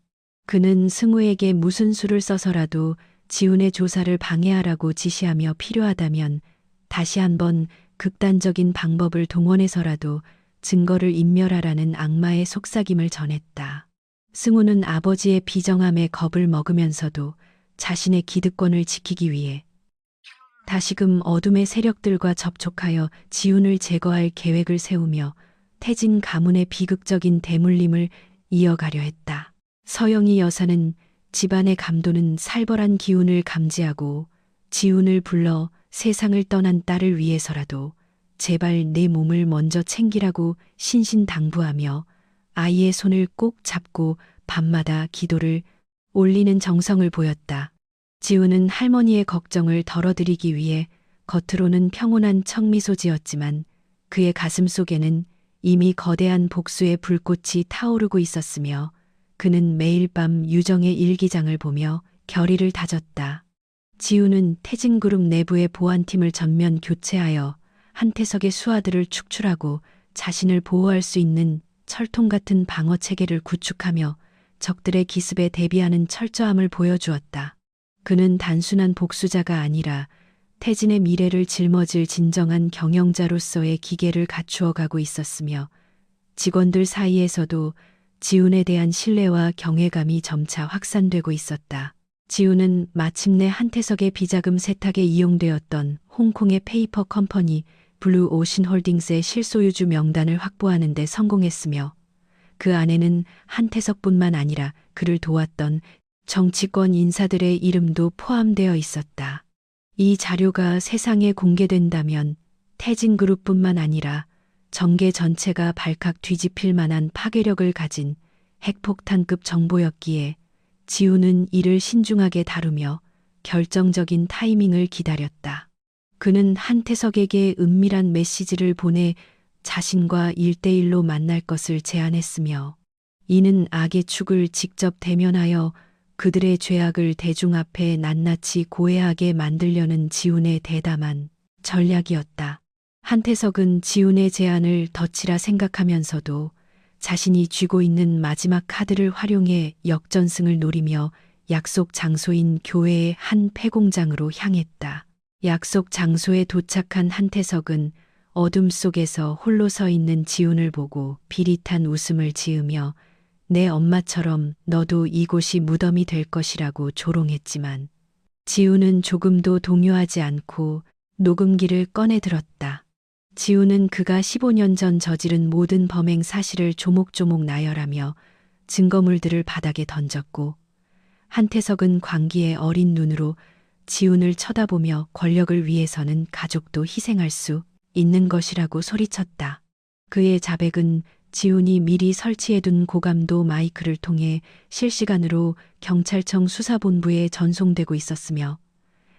[SPEAKER 1] 그는 승우에게 무슨 수를 써서라도 지훈의 조사를 방해하라고 지시하며 필요하다면 다시 한번 극단적인 방법을 동원해서라도 증거를 인멸하라는 악마의 속삭임을 전했다. 승우는 아버지의 비정함에 겁을 먹으면서도 자신의 기득권을 지키기 위해 다시금 어둠의 세력들과 접촉하여 지훈을 제거할 계획을 세우며 태진 가문의 비극적인 대물림을 이어가려 했다. 서영희 여사는 집안의 감도는 살벌한 기운을 감지하고 지훈을 불러 세상을 떠난 딸을 위해서라도 제발 내 몸을 먼저 챙기라고 신신당부하며 아이의 손을 꼭 잡고 밤마다 기도를 올리는 정성을 보였다. 지훈은 할머니의 걱정을 덜어드리기 위해 겉으로는 평온한 척미소 지었지만 그의 가슴 속에는 이미 거대한 복수의 불꽃이 타오르고 있었으며 그는 매일 밤 유정의 일기장을 보며 결의를 다졌다. 지훈은 태진그룹 내부의 보안팀을 전면 교체하여 한태석의 수하들을 축출하고 자신을 보호할 수 있는 철통 같은 방어 체계를 구축하며 적들의 기습에 대비하는 철저함을 보여주었다. 그는 단순한 복수자가 아니라 태진의 미래를 짊어질 진정한 경영자로서의 기계를 갖추어 가고 있었으며 직원들 사이에서도 지훈에 대한 신뢰와 경외감이 점차 확산되고 있었다. 지훈은 마침내 한태석의 비자금 세탁에 이용되었던 홍콩의 페이퍼 컴퍼니 블루 오신 홀딩스의 실소유주 명단을 확보하는 데 성공했으며 그 안에는 한태석뿐만 아니라 그를 도왔던 정치권 인사들의 이름도 포함되어 있었다. 이 자료가 세상에 공개된다면 태진그룹뿐만 아니라 정계 전체가 발칵 뒤집힐 만한 파괴력을 가진 핵폭탄급 정보였기에 지훈은 이를 신중하게 다루며 결정적인 타이밍을 기다렸다. 그는 한태석에게 은밀한 메시지를 보내 자신과 1대1로 만날 것을 제안했으며 이는 악의 축을 직접 대면하여 그들의 죄악을 대중 앞에 낱낱이 고해하게 만들려는 지훈의 대담한 전략이었다. 한태석은 지훈의 제안을 덧치라 생각하면서도 자신이 쥐고 있는 마지막 카드를 활용해 역전승을 노리며 약속 장소인 교회의 한 폐공장으로 향했다. 약속 장소에 도착한 한태석은 어둠 속에서 홀로 서 있는 지훈을 보고 비릿한 웃음을 지으며 내 엄마처럼 너도 이곳이 무덤이 될 것이라고 조롱했지만 지훈은 조금도 동요하지 않고 녹음기를 꺼내 들었다. 지훈은 그가 15년 전 저지른 모든 범행 사실을 조목조목 나열하며 증거물들을 바닥에 던졌고 한태석은 광기의 어린 눈으로 지훈을 쳐다보며 권력을 위해서는 가족도 희생할 수 있는 것이라고 소리쳤다. 그의 자백은 지훈이 미리 설치해둔 고감도 마이크를 통해 실시간으로 경찰청 수사본부에 전송되고 있었으며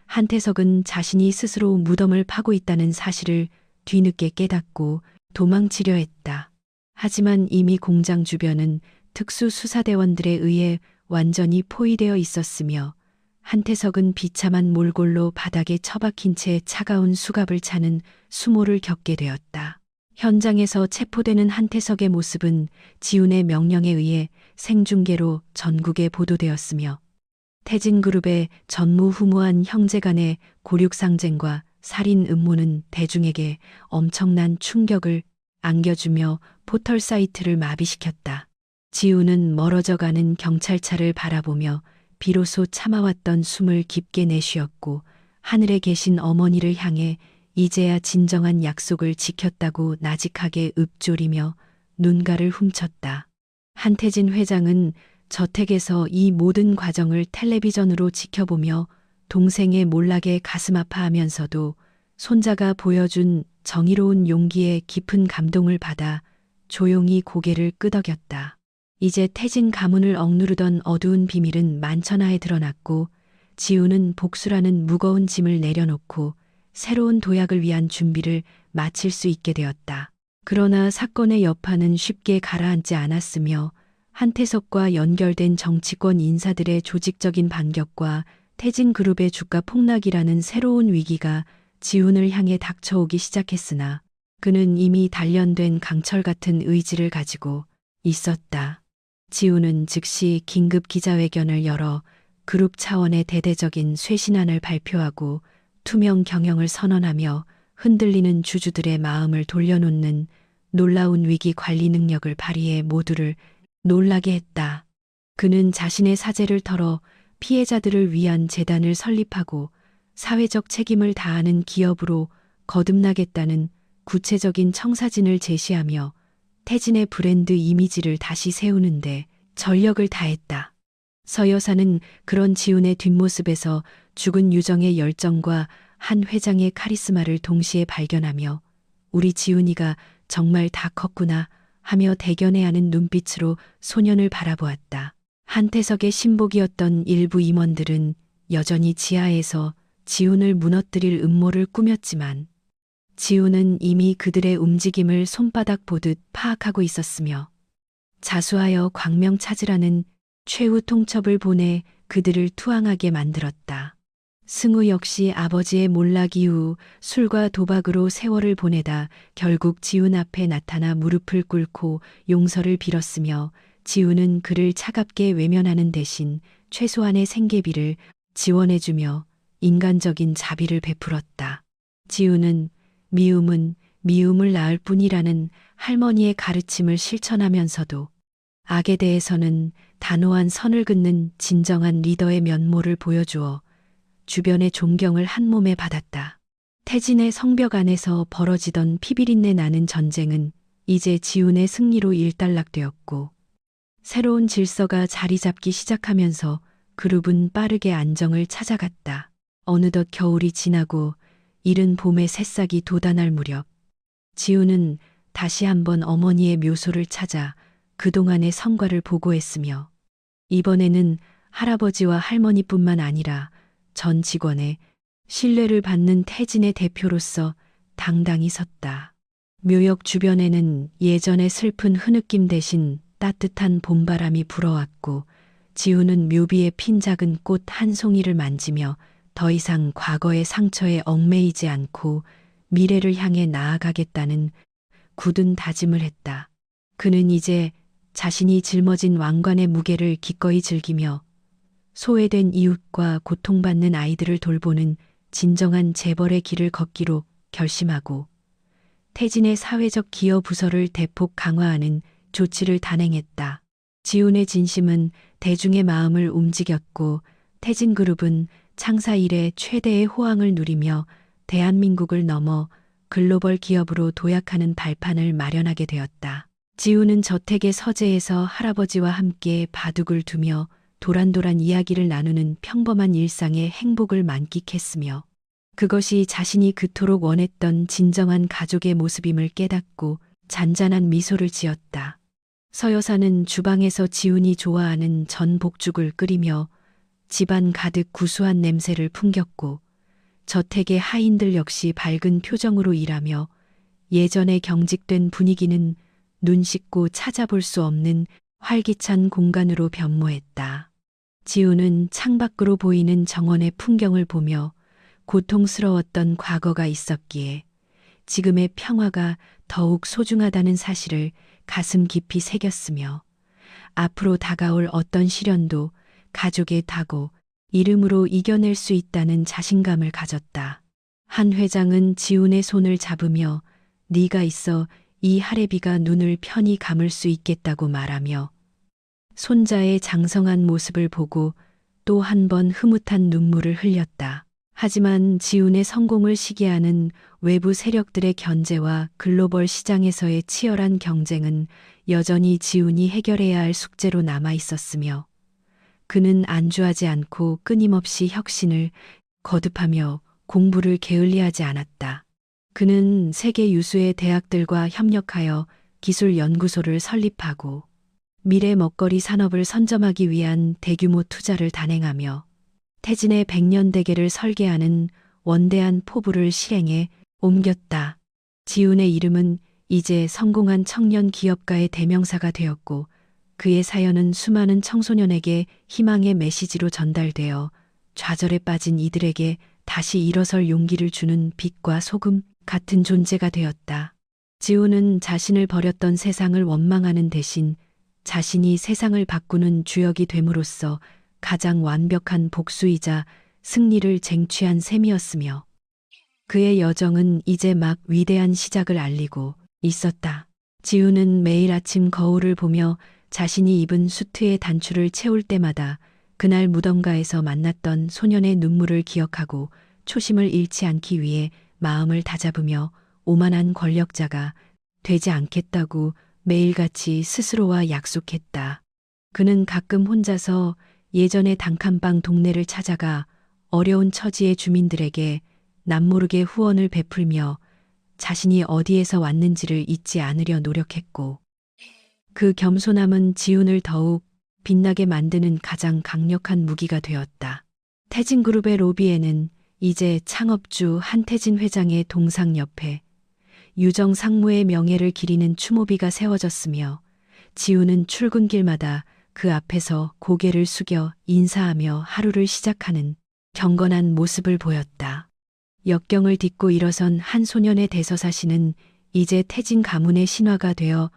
[SPEAKER 1] 한태석은 자신이 스스로 무덤을 파고 있다는 사실을 뒤늦게 깨닫고 도망치려 했다. 하지만 이미 공장 주변은 특수수사대원들에 의해 완전히 포위되어 있었으며 한태석은 비참한 몰골로 바닥에 처박힌 채 차가운 수갑을 차는 수모를 겪게 되었다. 현장에서 체포되는 한태석의 모습은 지훈의 명령에 의해 생중계로 전국에 보도되었으며 태진그룹의 전무후무한 형제 간의 고륙상쟁과 살인 음모는 대중에게 엄청난 충격을 안겨주며 포털 사이트를 마비시켰다. 지훈은 멀어져가는 경찰차를 바라보며 비로소 참아왔던 숨을 깊게 내쉬었고 하늘에 계신 어머니를 향해 이제야 진정한 약속을 지켰다고 나직하게 읊조리며 눈가를 훔쳤다. 한태진 회장은 저택에서 이 모든 과정을 텔레비전으로 지켜보며 동생의 몰락에 가슴 아파하면서도 손자가 보여준 정의로운 용기에 깊은 감동을 받아 조용히 고개를 끄덕였다. 이제 태진 가문을 억누르던 어두운 비밀은 만천하에 드러났고 지우는 복수라는 무거운 짐을 내려놓고 새로운 도약을 위한 준비를 마칠 수 있게 되었다. 그러나 사건의 여파는 쉽게 가라앉지 않았으며 한태석과 연결된 정치권 인사들의 조직적인 반격과 태진그룹의 주가 폭락이라는 새로운 위기가 지훈을 향해 닥쳐오기 시작했으나 그는 이미 단련된 강철 같은 의지를 가지고 있었다. 지훈은 즉시 긴급 기자회견을 열어 그룹 차원의 대대적인 쇄신안을 발표하고 투명 경영을 선언하며 흔들리는 주주들의 마음을 돌려놓는 놀라운 위기 관리 능력을 발휘해 모두를 놀라게 했다. 그는 자신의 사재를 털어 피해자들을 위한 재단을 설립하고 사회적 책임을 다하는 기업으로 거듭나겠다는 구체적인 청사진을 제시하며 태진의 브랜드 이미지를 다시 세우는데 전력을 다했다. 서 여사는 그런 지훈의 뒷모습에서 죽은 유정의 열정과 한 회장의 카리스마를 동시에 발견하며 우리 지훈이가 정말 다 컸구나 하며 대견해하는 눈빛으로 소년을 바라보았다. 한태석의 신복이었던 일부 임원들은 여전히 지하에서 지훈을 무너뜨릴 음모를 꾸몄지만 지훈은 이미 그들의 움직임을 손바닥 보듯 파악하고 있었으며 자수하여 광명 찾으라는 최후 통첩을 보내 그들을 투항하게 만들었다. 승우 역시 아버지의 몰락 이후 술과 도박으로 세월을 보내다 결국 지훈 앞에 나타나 무릎을 꿇고 용서를 빌었으며 지훈은 그를 차갑게 외면하는 대신 최소한의 생계비를 지원해주며 인간적인 자비를 베풀었다. 지훈은 미움은 미움을 낳을 뿐이라는 할머니의 가르침을 실천하면서도 악에 대해서는 단호한 선을 긋는 진정한 리더의 면모를 보여주어 주변의 존경을 한몸에 받았다. 태진의 성벽 안에서 벌어지던 피비린내 나는 전쟁은 이제 지훈의 승리로 일단락되었고 새로운 질서가 자리 잡기 시작하면서 그룹은 빠르게 안정을 찾아갔다. 어느덧 겨울이 지나고 이른 봄의 새싹이 돋아날 무렵 지훈은 다시 한번 어머니의 묘소를 찾아 그동안의 성과를 보고했으며 이번에는 할아버지와 할머니뿐만 아니라 전 직원의 신뢰를 받는 태진의 대표로서 당당히 섰다. 묘역 주변에는 예전의 슬픈 흐느낌 대신 따뜻한 봄바람이 불어왔고 지훈은 묘비에 핀 작은 꽃 한 송이를 만지며 더 이상 과거의 상처에 얽매이지 않고 미래를 향해 나아가겠다는 굳은 다짐을 했다. 그는 이제 자신이 짊어진 왕관의 무게를 기꺼이 즐기며 소외된 이웃과 고통받는 아이들을 돌보는 진정한 재벌의 길을 걷기로 결심하고 태진의 사회적 기여 부서를 대폭 강화하는 조치를 단행했다. 지훈의 진심은 대중의 마음을 움직였고 태진그룹은 창사 이래 최대의 호황을 누리며 대한민국을 넘어 글로벌 기업으로 도약하는 발판을 마련하게 되었다. 지훈은 저택의 서재에서 할아버지와 함께 바둑을 두며 도란도란 이야기를 나누는 평범한 일상의 행복을 만끽했으며 그것이 자신이 그토록 원했던 진정한 가족의 모습임을 깨닫고 잔잔한 미소를 지었다. 서 여사는 주방에서 지훈이 좋아하는 전복죽을 끓이며 집안 가득 구수한 냄새를 풍겼고 저택의 하인들 역시 밝은 표정으로 일하며 예전의 경직된 분위기는 눈 씻고 찾아볼 수 없는 활기찬 공간으로 변모했다. 지훈은 창밖으로 보이는 정원의 풍경을 보며 고통스러웠던 과거가 있었기에 지금의 평화가 더욱 소중하다는 사실을 가슴 깊이 새겼으며 앞으로 다가올 어떤 시련도 가족의 다고 이름으로 이겨낼 수 있다는 자신감을 가졌다. 한 회장은 지훈의 손을 잡으며 네가 있어 이 할애비가 눈을 편히 감을 수 있겠다고 말하며 손자의 장성한 모습을 보고 또 한 번 흐뭇한 눈물을 흘렸다. 하지만 지훈의 성공을 시기하는 외부 세력들의 견제와 글로벌 시장에서의 치열한 경쟁은 여전히 지훈이 해결해야 할 숙제로 남아 있었으며 그는 안주하지 않고 끊임없이 혁신을 거듭하며 공부를 게을리하지 않았다. 그는 세계 유수의 대학들과 협력하여 기술 연구소를 설립하고 미래 먹거리 산업을 선점하기 위한 대규모 투자를 단행하며 태진의 백년대계를 설계하는 원대한 포부를 실행에 옮겼다. 지훈의 이름은 이제 성공한 청년 기업가의 대명사가 되었고 그의 사연은 수많은 청소년에게 희망의 메시지로 전달되어 좌절에 빠진 이들에게 다시 일어설 용기를 주는 빛과 소금 같은 존재가 되었다. 지훈은 자신을 버렸던 세상을 원망하는 대신 자신이 세상을 바꾸는 주역이 됨으로써 가장 완벽한 복수이자 승리를 쟁취한 셈이었으며 그의 여정은 이제 막 위대한 시작을 알리고 있었다. 지훈은 매일 아침 거울을 보며 자신이 입은 수트의 단추를 채울 때마다 그날 무덤가에서 만났던 소년의 눈물을 기억하고 초심을 잃지 않기 위해 마음을 다잡으며 오만한 권력자가 되지 않겠다고 매일같이 스스로와 약속했다. 그는 가끔 혼자서 예전의 단칸방 동네를 찾아가 어려운 처지의 주민들에게 남모르게 후원을 베풀며 자신이 어디에서 왔는지를 잊지 않으려 노력했고 그 겸손함은 지훈을 더욱 빛나게 만드는 가장 강력한 무기가 되었다. 태진그룹의 로비에는 이제 창업주 한태진 회장의 동상 옆에 유정 상무의 명예를 기리는 추모비가 세워졌으며 지훈은 출근길마다 그 앞에서 고개를 숙여 인사하며 하루를 시작하는 경건한 모습을 보였다. 역경을 딛고 일어선 한 소년의 대서사시는 이제 태진 가문의 신화가 되어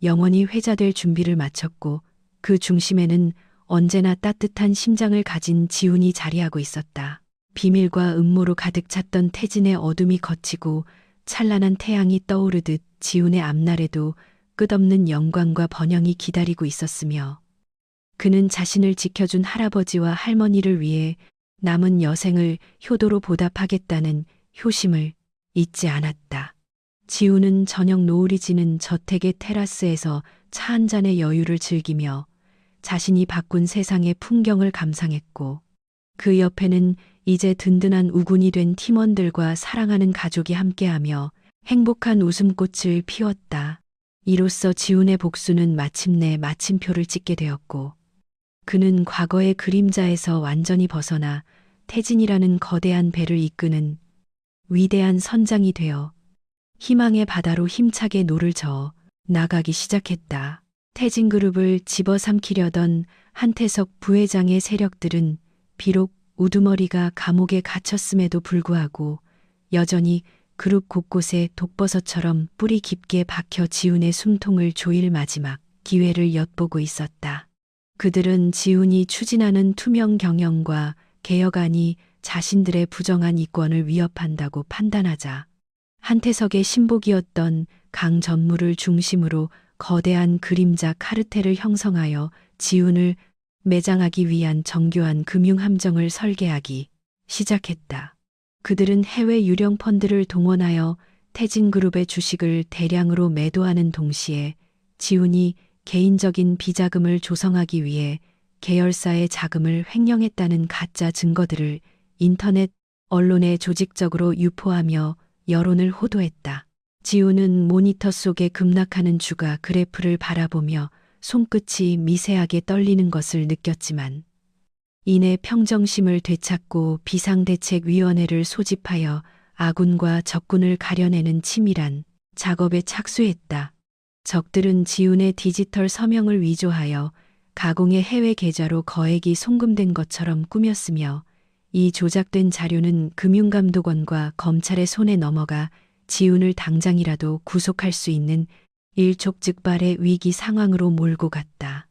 [SPEAKER 1] 영원히 회자될 준비를 마쳤고 그 중심에는 언제나 따뜻한 심장을 가진 지훈이 자리하고 있었다. 비밀과 음모로 가득 찼던 태진의 어둠이 걷히고 찬란한 태양이 떠오르듯 지훈의 앞날에도 끝없는 영광과 번영이 기다리고 있었으며 그는 자신을 지켜준 할아버지와 할머니를 위해 남은 여생을 효도로 보답하겠다는 효심을 잊지 않았다. 지훈은 저녁 노을이 지는 저택의 테라스에서 차 한 잔의 여유를 즐기며 자신이 바꾼 세상의 풍경을 감상했고 그 옆에는 이제 든든한 우군이 된 팀원들과 사랑하는 가족이 함께하며 행복한 웃음꽃을 피웠다. 이로써 지훈의 복수는 마침내 마침표를 찍게 되었고 그는 과거의 그림자에서 완전히 벗어나 태진이라는 거대한 배를 이끄는 위대한 선장이 되어 희망의 바다로 힘차게 노를 저어 나가기 시작했다. 태진그룹을 집어삼키려던 한태석 부회장의 세력들은 비록 우두머리가 감옥에 갇혔음에도 불구하고 여전히 그룹 곳곳에 독버섯처럼 뿌리 깊게 박혀 지훈의 숨통을 조일 마지막 기회를 엿보고 있었다. 그들은 지훈이 추진하는 투명 경영과 개혁안이 자신들의 부정한 이권을 위협한다고 판단하자 한태석의 신복이었던 강 전무를 중심으로 거대한 그림자 카르텔을 형성하여 지훈을 매장하기 위한 정교한 금융함정을 설계하기 시작했다. 그들은 해외 유령 펀드를 동원하여 태진그룹의 주식을 대량으로 매도하는 동시에 지훈이 개인적인 비자금을 조성하기 위해 계열사의 자금을 횡령했다는 가짜 증거들을 인터넷 언론에 조직적으로 유포하며 여론을 호도했다. 지훈은 모니터 속에 급락하는 주가 그래프를 바라보며 손끝이 미세하게 떨리는 것을 느꼈지만 이내 평정심을 되찾고 비상대책위원회를 소집하여 아군과 적군을 가려내는 치밀한 작업에 착수했다. 적들은 지훈의 디지털 서명을 위조하여 가공의 해외 계좌로 거액이 송금된 것처럼 꾸몄으며 이 조작된 자료는 금융감독원과 검찰의 손에 넘어가 지훈을 당장이라도 구속할 수 있는 일촉즉발의 위기 상황으로 몰고 갔다.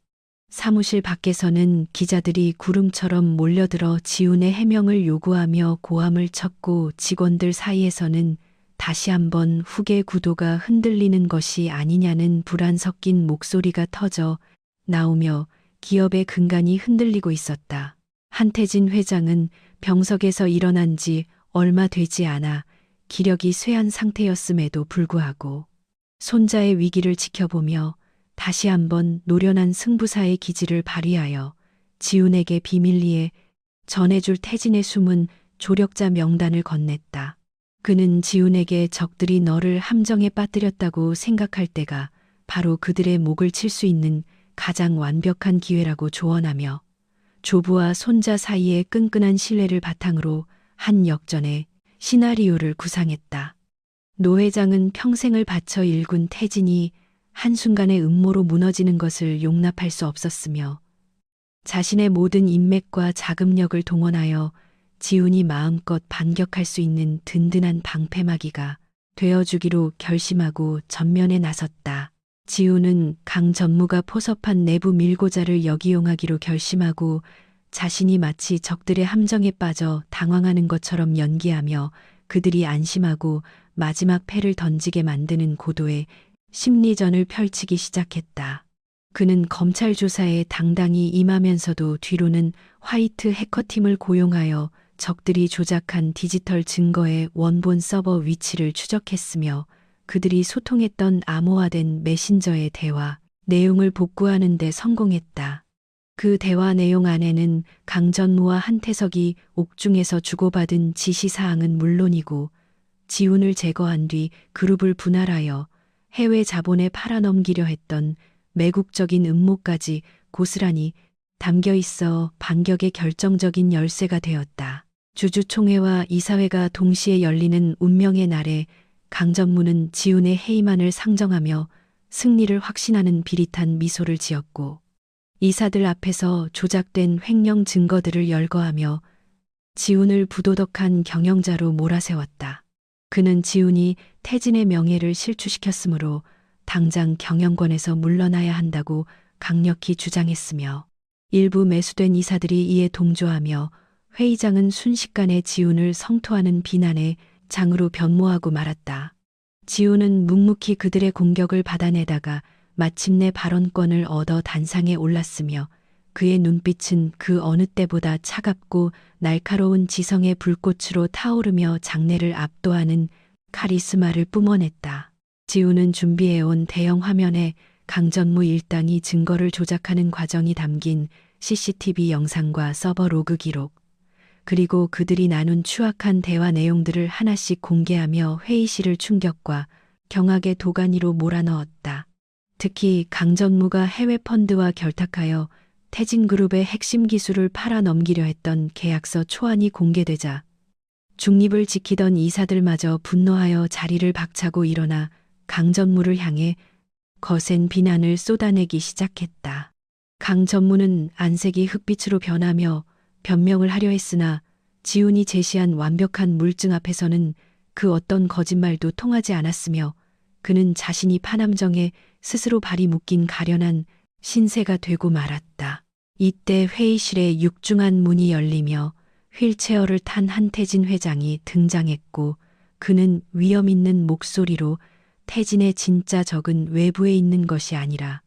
[SPEAKER 1] 사무실 밖에서는 기자들이 구름처럼 몰려들어 지훈의 해명을 요구하며 고함을 쳤고, 직원들 사이에서는 다시 한번 후계 구도가 흔들리는 것이 아니냐는 불안 섞인 목소리가 터져 나오며 기업의 근간이 흔들리고 있었다. 한태진 회장은 병석에서 일어난 지 얼마 되지 않아 기력이 쇠한 상태였음에도 불구하고 손자의 위기를 지켜보며 다시 한번 노련한 승부사의 기질을 발휘하여 지훈에게 비밀리에 전해줄 태진의 숨은 조력자 명단을 건넸다. 그는 지훈에게 적들이 너를 함정에 빠뜨렸다고 생각할 때가 바로 그들의 목을 칠 수 있는 가장 완벽한 기회라고 조언하며 조부와 손자 사이의 끈끈한 신뢰를 바탕으로 한 역전의 시나리오를 구상했다. 노 회장은 평생을 바쳐 일군 태진이 한순간의 음모로 무너지는 것을 용납할 수 없었으며, 자신의 모든 인맥과 자금력을 동원하여 지훈이 마음껏 반격할 수 있는 든든한 방패막이가 되어주기로 결심하고 전면에 나섰다. 지훈은 강 전무가 포섭한 내부 밀고자를 역이용하기로 결심하고 자신이 마치 적들의 함정에 빠져 당황하는 것처럼 연기하며 그들이 안심하고 마지막 패를 던지게 만드는 고도의 심리전을 펼치기 시작했다. 그는 검찰 조사에 당당히 임하면서도 뒤로는 화이트 해커팀을 고용하여 적들이 조작한 디지털 증거의 원본 서버 위치를 추적했으며, 그들이 소통했던 암호화된 메신저의 대화 내용을 복구하는 데 성공했다. 그 대화 내용 안에는 강 전무와 한태석이 옥중에서 주고받은 지시사항은 물론이고, 지훈을 제거한 뒤 그룹을 분할하여 해외 자본에 팔아넘기려 했던 매국적인 음모까지 고스란히 담겨 있어 반격의 결정적인 열쇠가 되었다. 주주총회와 이사회가 동시에 열리는 운명의 날에 강 전무는 지훈의 해임안을 상정하며 승리를 확신하는 비릿한 미소를 지었고, 이사들 앞에서 조작된 횡령 증거들을 열거하며 지훈을 부도덕한 경영자로 몰아세웠다. 그는 지훈이 태진의 명예를 실추시켰으므로 당장 경영권에서 물러나야 한다고 강력히 주장했으며, 일부 매수된 이사들이 이에 동조하며 회의장은 순식간에 지훈을 성토하는 비난의 장으로 변모하고 말았다. 지훈은 묵묵히 그들의 공격을 받아내다가 마침내 발언권을 얻어 단상에 올랐으며, 그의 눈빛은 그 어느 때보다 차갑고 날카로운 지성의 불꽃으로 타오르며 장래를 압도하는 카리스마를 뿜어냈다. 지훈은 준비해온 대형 화면에 강전무 일당이 증거를 조작하는 과정이 담긴 CCTV 영상과 서버 로그 기록, 그리고 그들이 나눈 추악한 대화 내용들을 하나씩 공개하며 회의실을 충격과 경악의 도가니로 몰아넣었다. 특히 강 전무가 해외 펀드와 결탁하여 태진그룹의 핵심 기술을 팔아넘기려 했던 계약서 초안이 공개되자 중립을 지키던 이사들마저 분노하여 자리를 박차고 일어나 강 전무를 향해 거센 비난을 쏟아내기 시작했다. 강 전무는 안색이 흑빛으로 변하며 변명을 하려 했으나 지훈이 제시한 완벽한 물증 앞에서는 그 어떤 거짓말도 통하지 않았으며, 그는 자신이 파남정에 스스로 발이 묶인 가련한 신세가 되고 말았다. 이때 회의실에 육중한 문이 열리며 휠체어를 탄 한태진 회장이 등장했고, 그는 위험 있는 목소리로 태진의 진짜 적은 외부에 있는 것이 아니라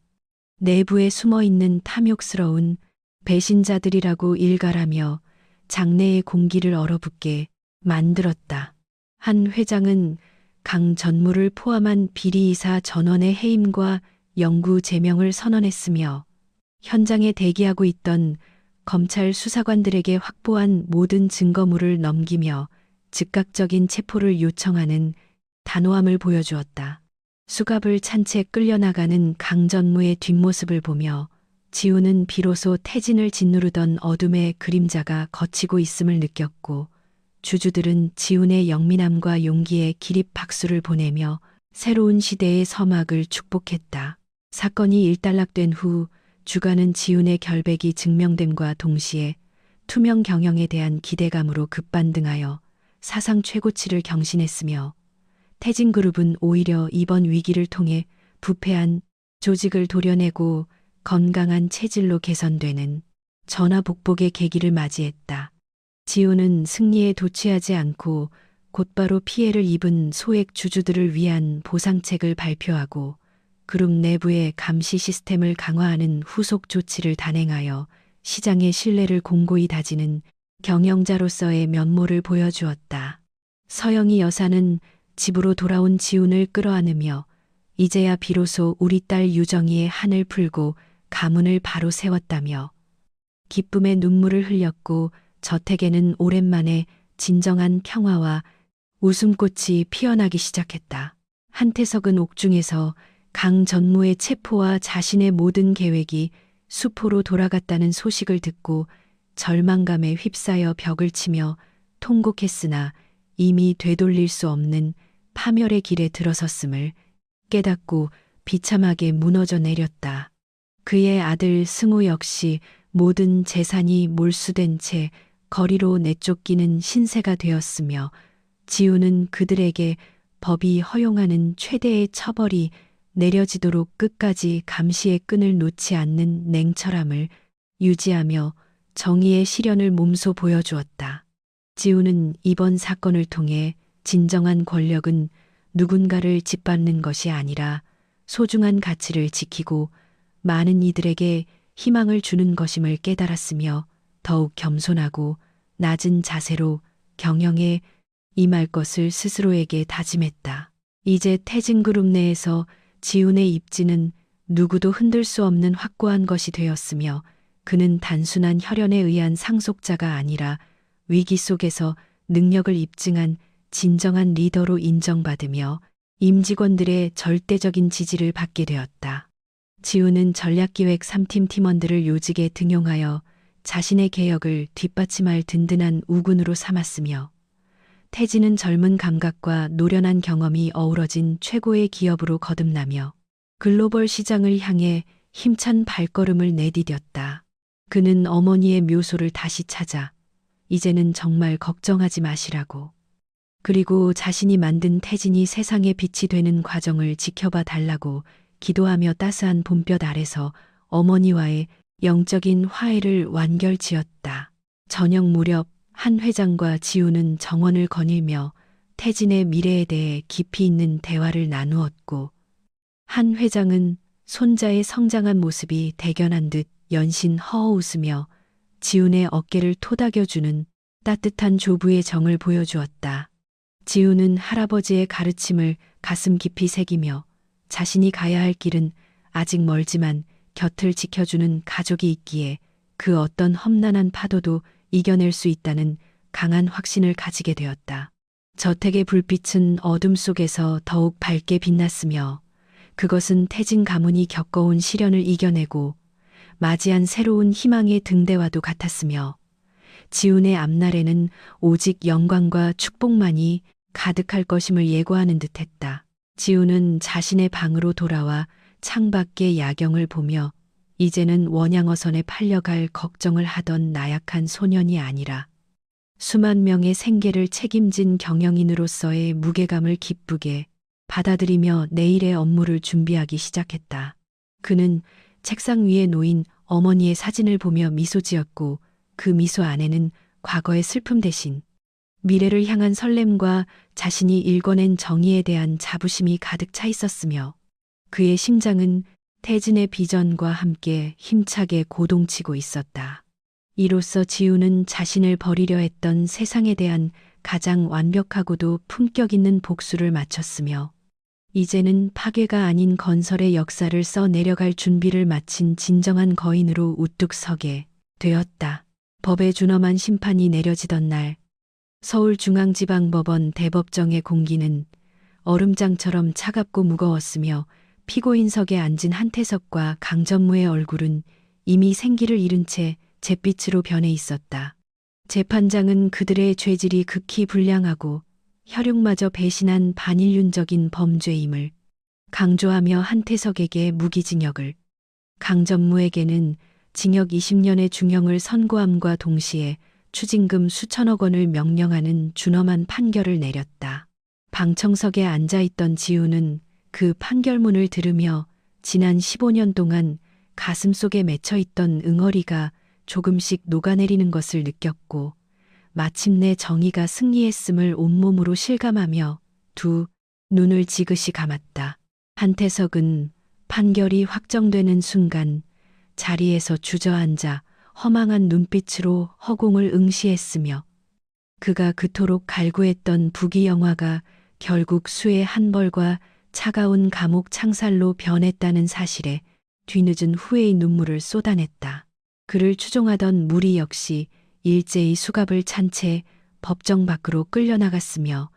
[SPEAKER 1] 내부에 숨어 있는 탐욕스러운 배신자들이라고 일갈하며 장내의 공기를 얼어붙게 만들었다. 한 회장은 강 전무를 포함한 비리이사 전원의 해임과 영구 제명을 선언했으며, 현장에 대기하고 있던 검찰 수사관들에게 확보한 모든 증거물을 넘기며 즉각적인 체포를 요청하는 단호함을 보여주었다. 수갑을 찬 채 끌려나가는 강 전무의 뒷모습을 보며 지훈은 비로소 태진을 짓누르던 어둠의 그림자가 걷히고 있음을 느꼈고, 주주들은 지훈의 영민함과 용기에 기립 박수를 보내며 새로운 시대의 서막을 축복했다. 사건이 일단락된 후 주가는 지훈의 결백이 증명됨과 동시에 투명 경영에 대한 기대감으로 급반등하여 사상 최고치를 경신했으며, 태진그룹은 오히려 이번 위기를 통해 부패한 조직을 도려내고 건강한 체질로 개선되는 전화복복의 계기를 맞이했다. 지우는 승리에 도취하지 않고 곧바로 피해를 입은 소액 주주들을 위한 보상책을 발표하고 그룹 내부의 감시 시스템을 강화하는 후속 조치를 단행하여 시장의 신뢰를 공고히 다지는 경영자로서의 면모를 보여주었다. 서영이 여사는 집으로 돌아온 지훈을 끌어안으며 이제야 비로소 우리 딸 유정이의 한을 풀고 가문을 바로 세웠다며 기쁨의 눈물을 흘렸고 저택에는 오랜만에 진정한 평화와 웃음꽃이 피어나기 시작했다. 한태석은 옥중에서 강 전무의 체포와 자신의 모든 계획이 수포로 돌아갔다는 소식을 듣고 절망감에 휩싸여 벽을 치며 통곡했으나 이미 되돌릴 수 없는 파멸의 길에 들어섰음을 깨닫고 비참하게 무너져 내렸다. 그의 아들 승우 역시 모든 재산이 몰수된 채 거리로 내쫓기는 신세가 되었으며 지우는 그들에게 법이 허용하는 최대의 처벌이 내려지도록 끝까지 감시의 끈을 놓지 않는 냉철함을 유지하며 정의의 실현을 몸소 보여주었다. 지우는 이번 사건을 통해 진정한 권력은 누군가를 짓밟는 것이 아니라 소중한 가치를 지키고 많은 이들에게 희망을 주는 것임을 깨달았으며 더욱 겸손하고 낮은 자세로 경영에 임할 것을 스스로에게 다짐했다. 이제 태진그룹 내에서 지훈의 입지는 누구도 흔들 수 없는 확고한 것이 되었으며 그는 단순한 혈연에 의한 상속자가 아니라 위기 속에서 능력을 입증한 진정한 리더로 인정받으며 임직원들의 절대적인 지지를 받게 되었다. 지훈은 전략기획 3팀 팀원들을 요직에 등용하여 자신의 개혁을 뒷받침할 든든한 우군으로 삼았으며 태진은 젊은 감각과 노련한 경험이 어우러진 최고의 기업으로 거듭나며 글로벌 시장을 향해 힘찬 발걸음을 내디뎠다. 그는 어머니의 묘소를 다시 찾아 이제는 정말 걱정하지 마시라고 그리고 자신이 만든 태진이 세상의 빛이 되는 과정을 지켜봐 달라고 기도하며 따스한 봄볕 아래서 어머니와의 영적인 화해를 완결지었다. 저녁 무렵 한 회장과 지우는 정원을 거닐며 태진의 미래에 대해 깊이 있는 대화를 나누었고 한 회장은 손자의 성장한 모습이 대견한 듯 연신 허허웃으며 지훈의 어깨를 토닥여주는 따뜻한 조부의 정을 보여주었다. 지훈은 할아버지의 가르침을 가슴 깊이 새기며 자신이 가야 할 길은 아직 멀지만 곁을 지켜주는 가족이 있기에 그 어떤 험난한 파도도 이겨낼 수 있다는 강한 확신을 가지게 되었다. 저택의 불빛은 어둠 속에서 더욱 밝게 빛났으며 그것은 태진 가문이 겪어온 시련을 이겨내고 맞이한 새로운 희망의 등대와도 같았으며 지훈의 앞날에는 오직 영광과 축복만이 가득할 것임을 예고하는 듯했다. 지훈은 자신의 방으로 돌아와 창밖의 야경을 보며 이제는 원양어선에 팔려갈 걱정을 하던 나약한 소년이 아니라 수만 명의 생계를 책임진 경영인으로서의 무게감을 기쁘게 받아들이며 내일의 업무를 준비하기 시작했다. 그는 책상 위에 놓인 어머니의 사진을 보며 미소 지었고 그 미소 안에는 과거의 슬픔 대신 미래를 향한 설렘과 자신이 일궈낸 정의에 대한 자부심이 가득 차 있었으며 그의 심장은 태진의 비전과 함께 힘차게 고동치고 있었다. 이로써 지우는 자신을 버리려 했던 세상에 대한 가장 완벽하고도 품격 있는 복수를 마쳤으며 이제는 파괴가 아닌 건설의 역사를 써 내려갈 준비를 마친 진정한 거인으로 우뚝 서게 되었다. 법의 준엄한 심판이 내려지던 날 서울중앙지방법원 대법정의 공기는 얼음장처럼 차갑고 무거웠으며 피고인석에 앉은 한태석과 강전무의 얼굴은 이미 생기를 잃은 채 잿빛으로 변해 있었다. 재판장은 그들의 죄질이 극히 불량하고 혈육마저 배신한 반인륜적인 범죄임을 강조하며 한태석에게 무기징역을, 강전무에게는 징역 20년의 중형을 선고함과 동시에 추징금 수천억 원을 명령하는 준엄한 판결을 내렸다. 방청석에 앉아있던 지우는 그 판결문을 들으며 지난 15년 동안 가슴속에 맺혀있던 응어리가 조금씩 녹아내리는 것을 느꼈고 마침내 정의가 승리했음을 온몸으로 실감하며 두 눈을 지그시 감았다. 한태석은 판결이 확정되는 순간 자리에서 주저앉아 허망한 눈빛으로 허공을 응시했으며 그가 그토록 갈구했던 부귀영화가 결국 수의 한 벌과 차가운 감옥 창살로 변했다는 사실에 뒤늦은 후회의 눈물을 쏟아냈다. 그를 추종하던 무리 역시 일제히 수갑을 찬 채 법정 밖으로 끌려나갔으며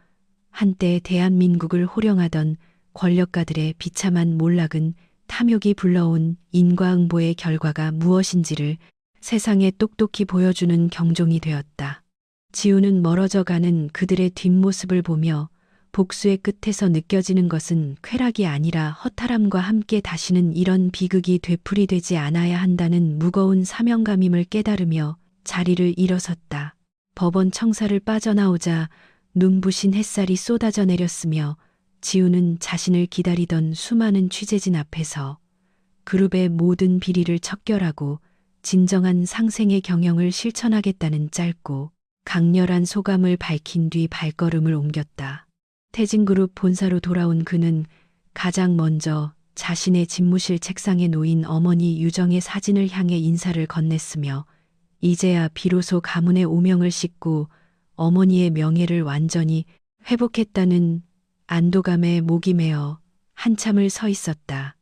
[SPEAKER 1] 한때 대한민국을 호령하던 권력가들의 비참한 몰락은 탐욕이 불러온 인과응보의 결과가 무엇인지를 세상에 똑똑히 보여주는 경종이 되었다. 지우는 멀어져 가는 그들의 뒷모습을 보며 복수의 끝에서 느껴지는 것은 쾌락이 아니라 허탈함과 함께 다시는 이런 비극이 되풀이되지 않아야 한다는 무거운 사명감임을 깨달으며 자리를 일어섰다. 법원 청사를 빠져나오자 눈부신 햇살이 쏟아져 내렸으며 지우는 자신을 기다리던 수많은 취재진 앞에서 그룹의 모든 비리를 척결하고 진정한 상생의 경영을 실천하겠다는 짧고 강렬한 소감을 밝힌 뒤 발걸음을 옮겼다. 태진그룹 본사로 돌아온 그는 가장 먼저 자신의 집무실 책상에 놓인 어머니 유정의 사진을 향해 인사를 건넸으며 이제야 비로소 가문의 오명을 씻고 어머니의 명예를 완전히 회복했다는 안도감에 목이 메어 한참을 서 있었다.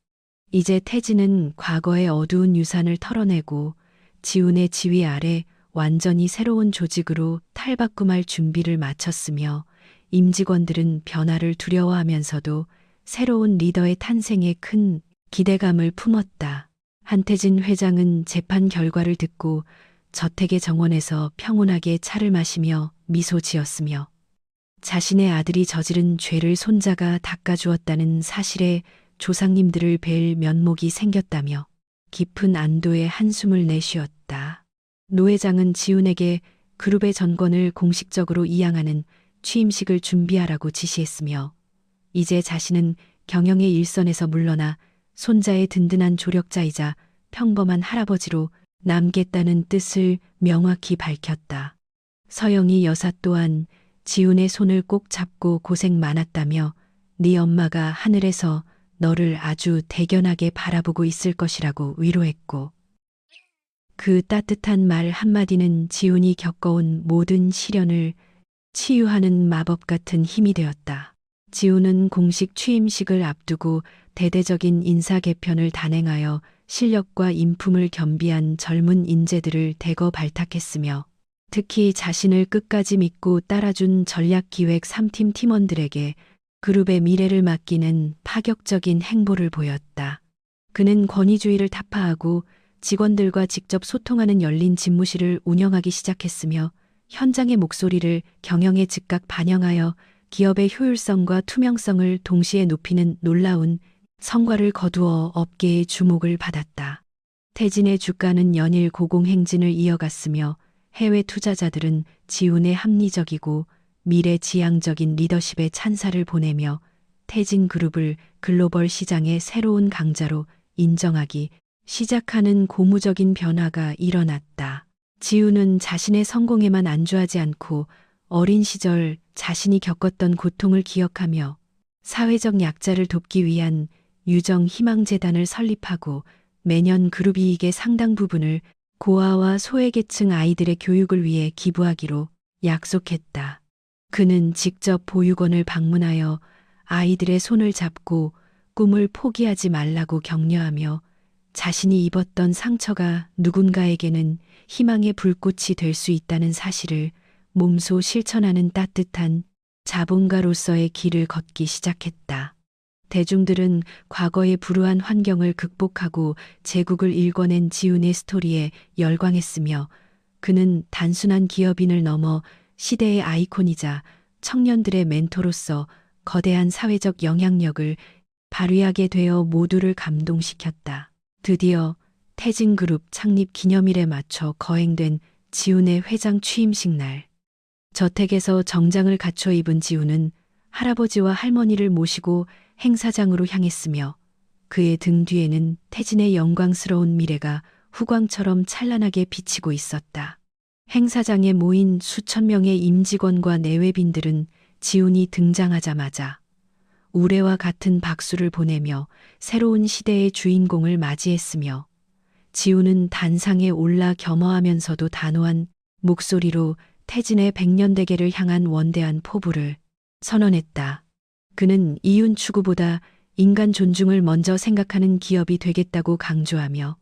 [SPEAKER 1] 이제 태진은 과거의 어두운 유산을 털어내고 지훈의 지휘 아래 완전히 새로운 조직으로 탈바꿈할 준비를 마쳤으며 임직원들은 변화를 두려워하면서도 새로운 리더의 탄생에 큰 기대감을 품었다. 한태진 회장은 재판 결과를 듣고 저택의 정원에서 평온하게 차를 마시며 미소 지었으며 자신의 아들이 저지른 죄를 손자가 닦아주었다는 사실에 조상님들을 뵐 면목이 생겼다며 깊은 안도의 한숨을 내쉬었다. 노 회장은 지훈에게 그룹의 전권을 공식적으로 이양하는 취임식을 준비하라고 지시했으며 이제 자신은 경영의 일선에서 물러나 손자의 든든한 조력자이자 평범한 할아버지로 남겠다는 뜻을 명확히 밝혔다. 서영이 여사 또한 지훈의 손을 꼭 잡고 고생 많았다며 네 엄마가 하늘에서 너를 아주 대견하게 바라보고 있을 것이라고 위로했고 그 따뜻한 말 한마디는 지훈이 겪어온 모든 시련을 치유하는 마법 같은 힘이 되었다. 지훈은 공식 취임식을 앞두고 대대적인 인사 개편을 단행하여 실력과 인품을 겸비한 젊은 인재들을 대거 발탁했으며 특히 자신을 끝까지 믿고 따라준 전략기획 3팀 팀원들에게 그룹의 미래를 맡기는 파격적인 행보를 보였다. 그는 권위주의를 타파하고 직원들과 직접 소통하는 열린 집무실을 운영하기 시작했으며 현장의 목소리를 경영에 즉각 반영하여 기업의 효율성과 투명성을 동시에 높이는 놀라운 성과를 거두어 업계의 주목을 받았다. 태진의 주가는 연일 고공행진을 이어갔으며 해외 투자자들은 지훈의 합리적이고 미래지향적인 리더십에 찬사를 보내며 태진 그룹을 글로벌 시장의 새로운 강자로 인정하기 시작하는 고무적인 변화가 일어났다. 지훈은 자신의 성공에만 안주하지 않고 어린 시절 자신이 겪었던 고통을 기억하며 사회적 약자를 돕기 위한 유정 희망재단을 설립하고 매년 그룹 이익의 상당 부분을 고아와 소외계층 아이들의 교육을 위해 기부하기로 약속했다. 그는 직접 보육원을 방문하여 아이들의 손을 잡고 꿈을 포기하지 말라고 격려하며 자신이 입었던 상처가 누군가에게는 희망의 불꽃이 될 수 있다는 사실을 몸소 실천하는 따뜻한 자본가로서의 길을 걷기 시작했다. 대중들은 과거의 불우한 환경을 극복하고 제국을 일궈낸 지훈의 스토리에 열광했으며 그는 단순한 기업인을 넘어 시대의 아이콘이자 청년들의 멘토로서 거대한 사회적 영향력을 발휘하게 되어 모두를 감동시켰다. 드디어 태진그룹 창립 기념일에 맞춰 거행된 지훈의 회장 취임식 날. 저택에서 정장을 갖춰 입은 지훈은 할아버지와 할머니를 모시고 행사장으로 향했으며 그의 등 뒤에는 태진의 영광스러운 미래가 후광처럼 찬란하게 비치고 있었다. 행사장에 모인 수천 명의 임직원과 내외빈들은 지훈이 등장하자마자 우레와 같은 박수를 보내며 새로운 시대의 주인공을 맞이했으며 지훈은 단상에 올라 겸허하면서도 단호한 목소리로 태진의 백년대계를 향한 원대한 포부를 선언했다. 그는 이윤 추구보다 인간 존중을 먼저 생각하는 기업이 되겠다고 강조하며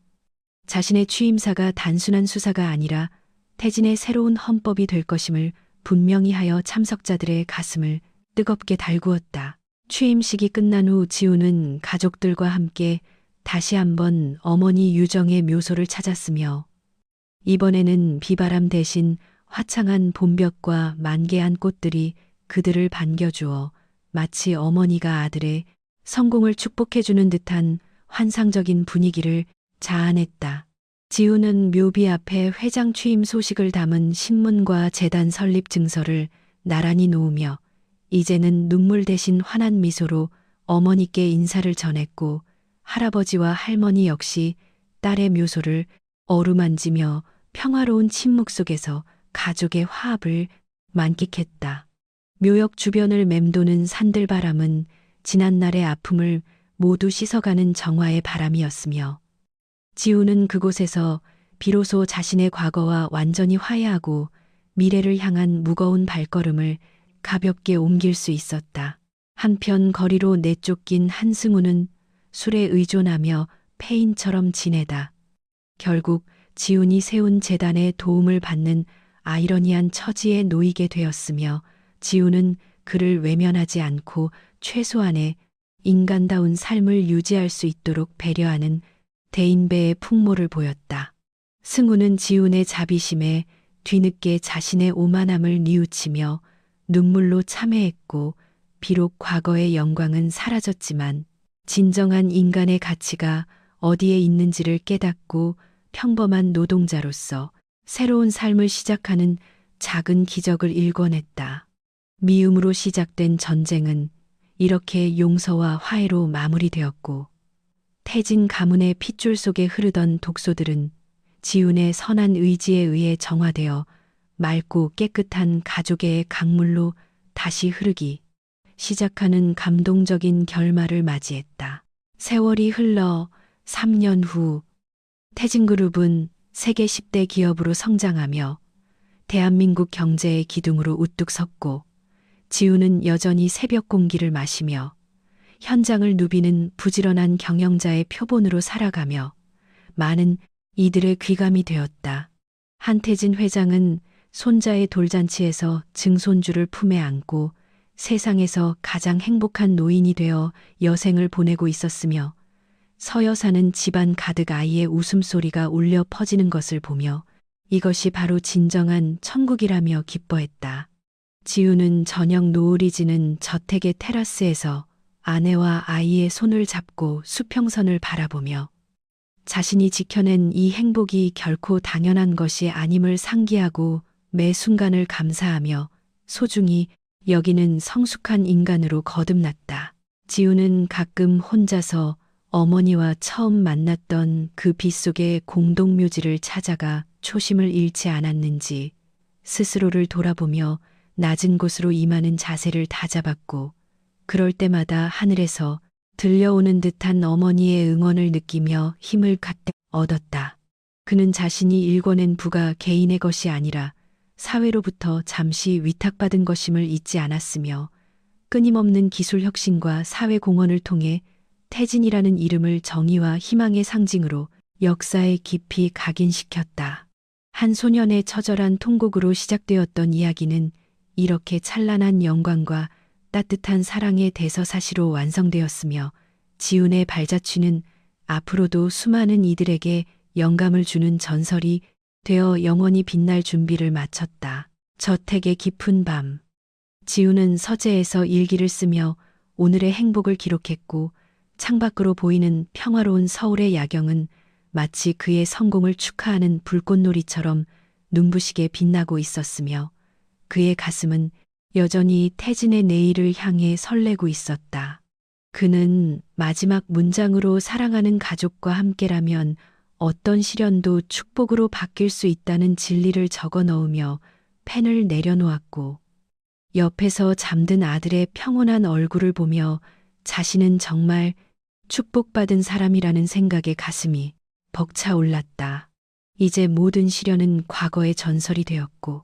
[SPEAKER 1] 자신의 취임사가 단순한 수사가 아니라 태진의 새로운 헌법이 될 것임을 분명히 하여 참석자들의 가슴을 뜨겁게 달구었다. 취임식이 끝난 후 지훈은 가족들과 함께 다시 한번 어머니 유정의 묘소를 찾았으며 이번에는 비바람 대신 화창한 봄볕과 만개한 꽃들이 그들을 반겨주어 마치 어머니가 아들의 성공을 축복해주는 듯한 환상적인 분위기를 자아냈다. 지훈은 묘비 앞에 회장 취임 소식을 담은 신문과 재단 설립 증서를 나란히 놓으며 이제는 눈물 대신 환한 미소로 어머니께 인사를 전했고 할아버지와 할머니 역시 딸의 묘소를 어루만지며 평화로운 침묵 속에서 가족의 화합을 만끽했다. 묘역 주변을 맴도는 산들바람은 지난날의 아픔을 모두 씻어가는 정화의 바람이었으며 지훈은 그곳에서 비로소 자신의 과거와 완전히 화해하고 미래를 향한 무거운 발걸음을 가볍게 옮길 수 있었다. 한편 거리로 내쫓긴 한승우는 술에 의존하며 폐인처럼 지내다 결국 지훈이 세운 재단의 도움을 받는 아이러니한 처지에 놓이게 되었으며 지훈은 그를 외면하지 않고 최소한의 인간다운 삶을 유지할 수 있도록 배려하는 대인배의 풍모를 보였다. 승우는 지훈의 자비심에 뒤늦게 자신의 오만함을 뉘우치며 눈물로 참회했고 비록 과거의 영광은 사라졌지만 진정한 인간의 가치가 어디에 있는지를 깨닫고 평범한 노동자로서 새로운 삶을 시작하는 작은 기적을 일궈냈다. 미움으로 시작된 전쟁은 이렇게 용서와 화해로 마무리되었고 태진 가문의 핏줄 속에 흐르던 독소들은 지훈의 선한 의지에 의해 정화되어 맑고 깨끗한 가족의 강물로 다시 흐르기 시작하는 감동적인 결말을 맞이했다. 세월이 흘러 3년 후 태진그룹은 세계 10대 기업으로 성장하며 대한민국 경제의 기둥으로 우뚝 섰고 지훈은 여전히 새벽 공기를 마시며 현장을 누비는 부지런한 경영자의 표본으로 살아가며 많은 이들의 귀감이 되었다. 한태진 회장은 손자의 돌잔치에서 증손주를 품에 안고 세상에서 가장 행복한 노인이 되어 여생을 보내고 있었으며 서여사는 집안 가득 아이의 웃음소리가 울려 퍼지는 것을 보며 이것이 바로 진정한 천국이라며 기뻐했다. 지훈은 저녁 노을이 지는 저택의 테라스에서 아내와 아이의 손을 잡고 수평선을 바라보며 자신이 지켜낸 이 행복이 결코 당연한 것이 아님을 상기하고 매 순간을 감사하며 소중히 여기는 성숙한 인간으로 거듭났다. 지훈은 가끔 혼자서 어머니와 처음 만났던 그 빗속의 공동묘지를 찾아가 초심을 잃지 않았는지 스스로를 돌아보며 낮은 곳으로 임하는 자세를 다잡았고 그럴 때마다 하늘에서 들려오는 듯한 어머니의 응원을 느끼며 힘을 가득 얻었다. 그는 자신이 일궈낸 부가 개인의 것이 아니라 사회로부터 잠시 위탁받은 것임을 잊지 않았으며 끊임없는 기술 혁신과 사회 공헌을 통해 태진이라는 이름을 정의와 희망의 상징으로 역사에 깊이 각인시켰다. 한 소년의 처절한 통곡으로 시작되었던 이야기는 이렇게 찬란한 영광과 따뜻한 사랑의 대서사시로 완성되었으며 지훈의 발자취는 앞으로도 수많은 이들에게 영감을 주는 전설이 되어 영원히 빛날 준비를 마쳤다. 저택의 깊은 밤. 지훈은 서재에서 일기를 쓰며 오늘의 행복을 기록했고 창밖으로 보이는 평화로운 서울의 야경은 마치 그의 성공을 축하하는 불꽃놀이처럼 눈부시게 빛나고 있었으며 그의 가슴은 여전히 태진의 내일을 향해 설레고 있었다. 그는 마지막 문장으로 사랑하는 가족과 함께라면 어떤 시련도 축복으로 바뀔 수 있다는 진리를 적어 넣으며 펜을 내려놓았고, 옆에서 잠든 아들의 평온한 얼굴을 보며 자신은 정말 축복받은 사람이라는 생각에 가슴이 벅차올랐다. 이제 모든 시련은 과거의 전설이 되었고,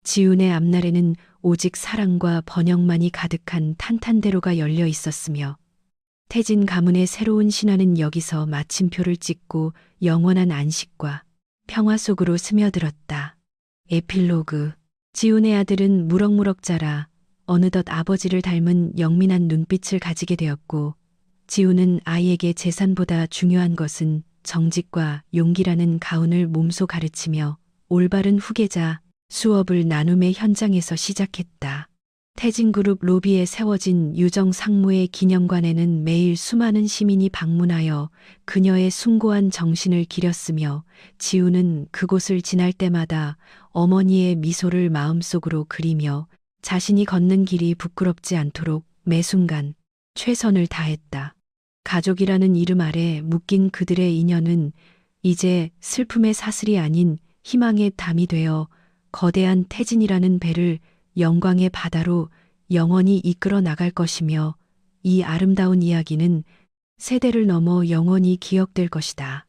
[SPEAKER 1] 지훈의 앞날에는 오직 사랑과 번영만이 가득한 탄탄대로가 열려 있었으며, 태진 가문의 새로운 신화는 여기서 마침표를 찍고 영원한 안식과 평화 속으로 스며들었다. 에필로그. 지훈의 아들은 무럭무럭 자라 어느덧 아버지를 닮은 영민한 눈빛을 가지게 되었고, 지훈은 아이에게 재산보다 중요한 것은 정직과 용기라는 가훈을 몸소 가르치며 올바른 후계자 수업을 나눔의 현장에서 시작했다. 태진그룹 로비에 세워진 유정 상무의 기념관에는 매일 수많은 시민이 방문하여 그녀의 숭고한 정신을 기렸으며, 지우는 그곳을 지날 때마다 어머니의 미소를 마음속으로 그리며 자신이 걷는 길이 부끄럽지 않도록 매 순간 최선을 다했다. 가족이라는 이름 아래 묶인 그들의 인연은 이제 슬픔의 사슬이 아닌 희망의 담이 되어 거대한 태진이라는 배를 영광의 바다로 영원히 이끌어 나갈 것이며, 이 아름다운 이야기는 세대를 넘어 영원히 기억될 것이다.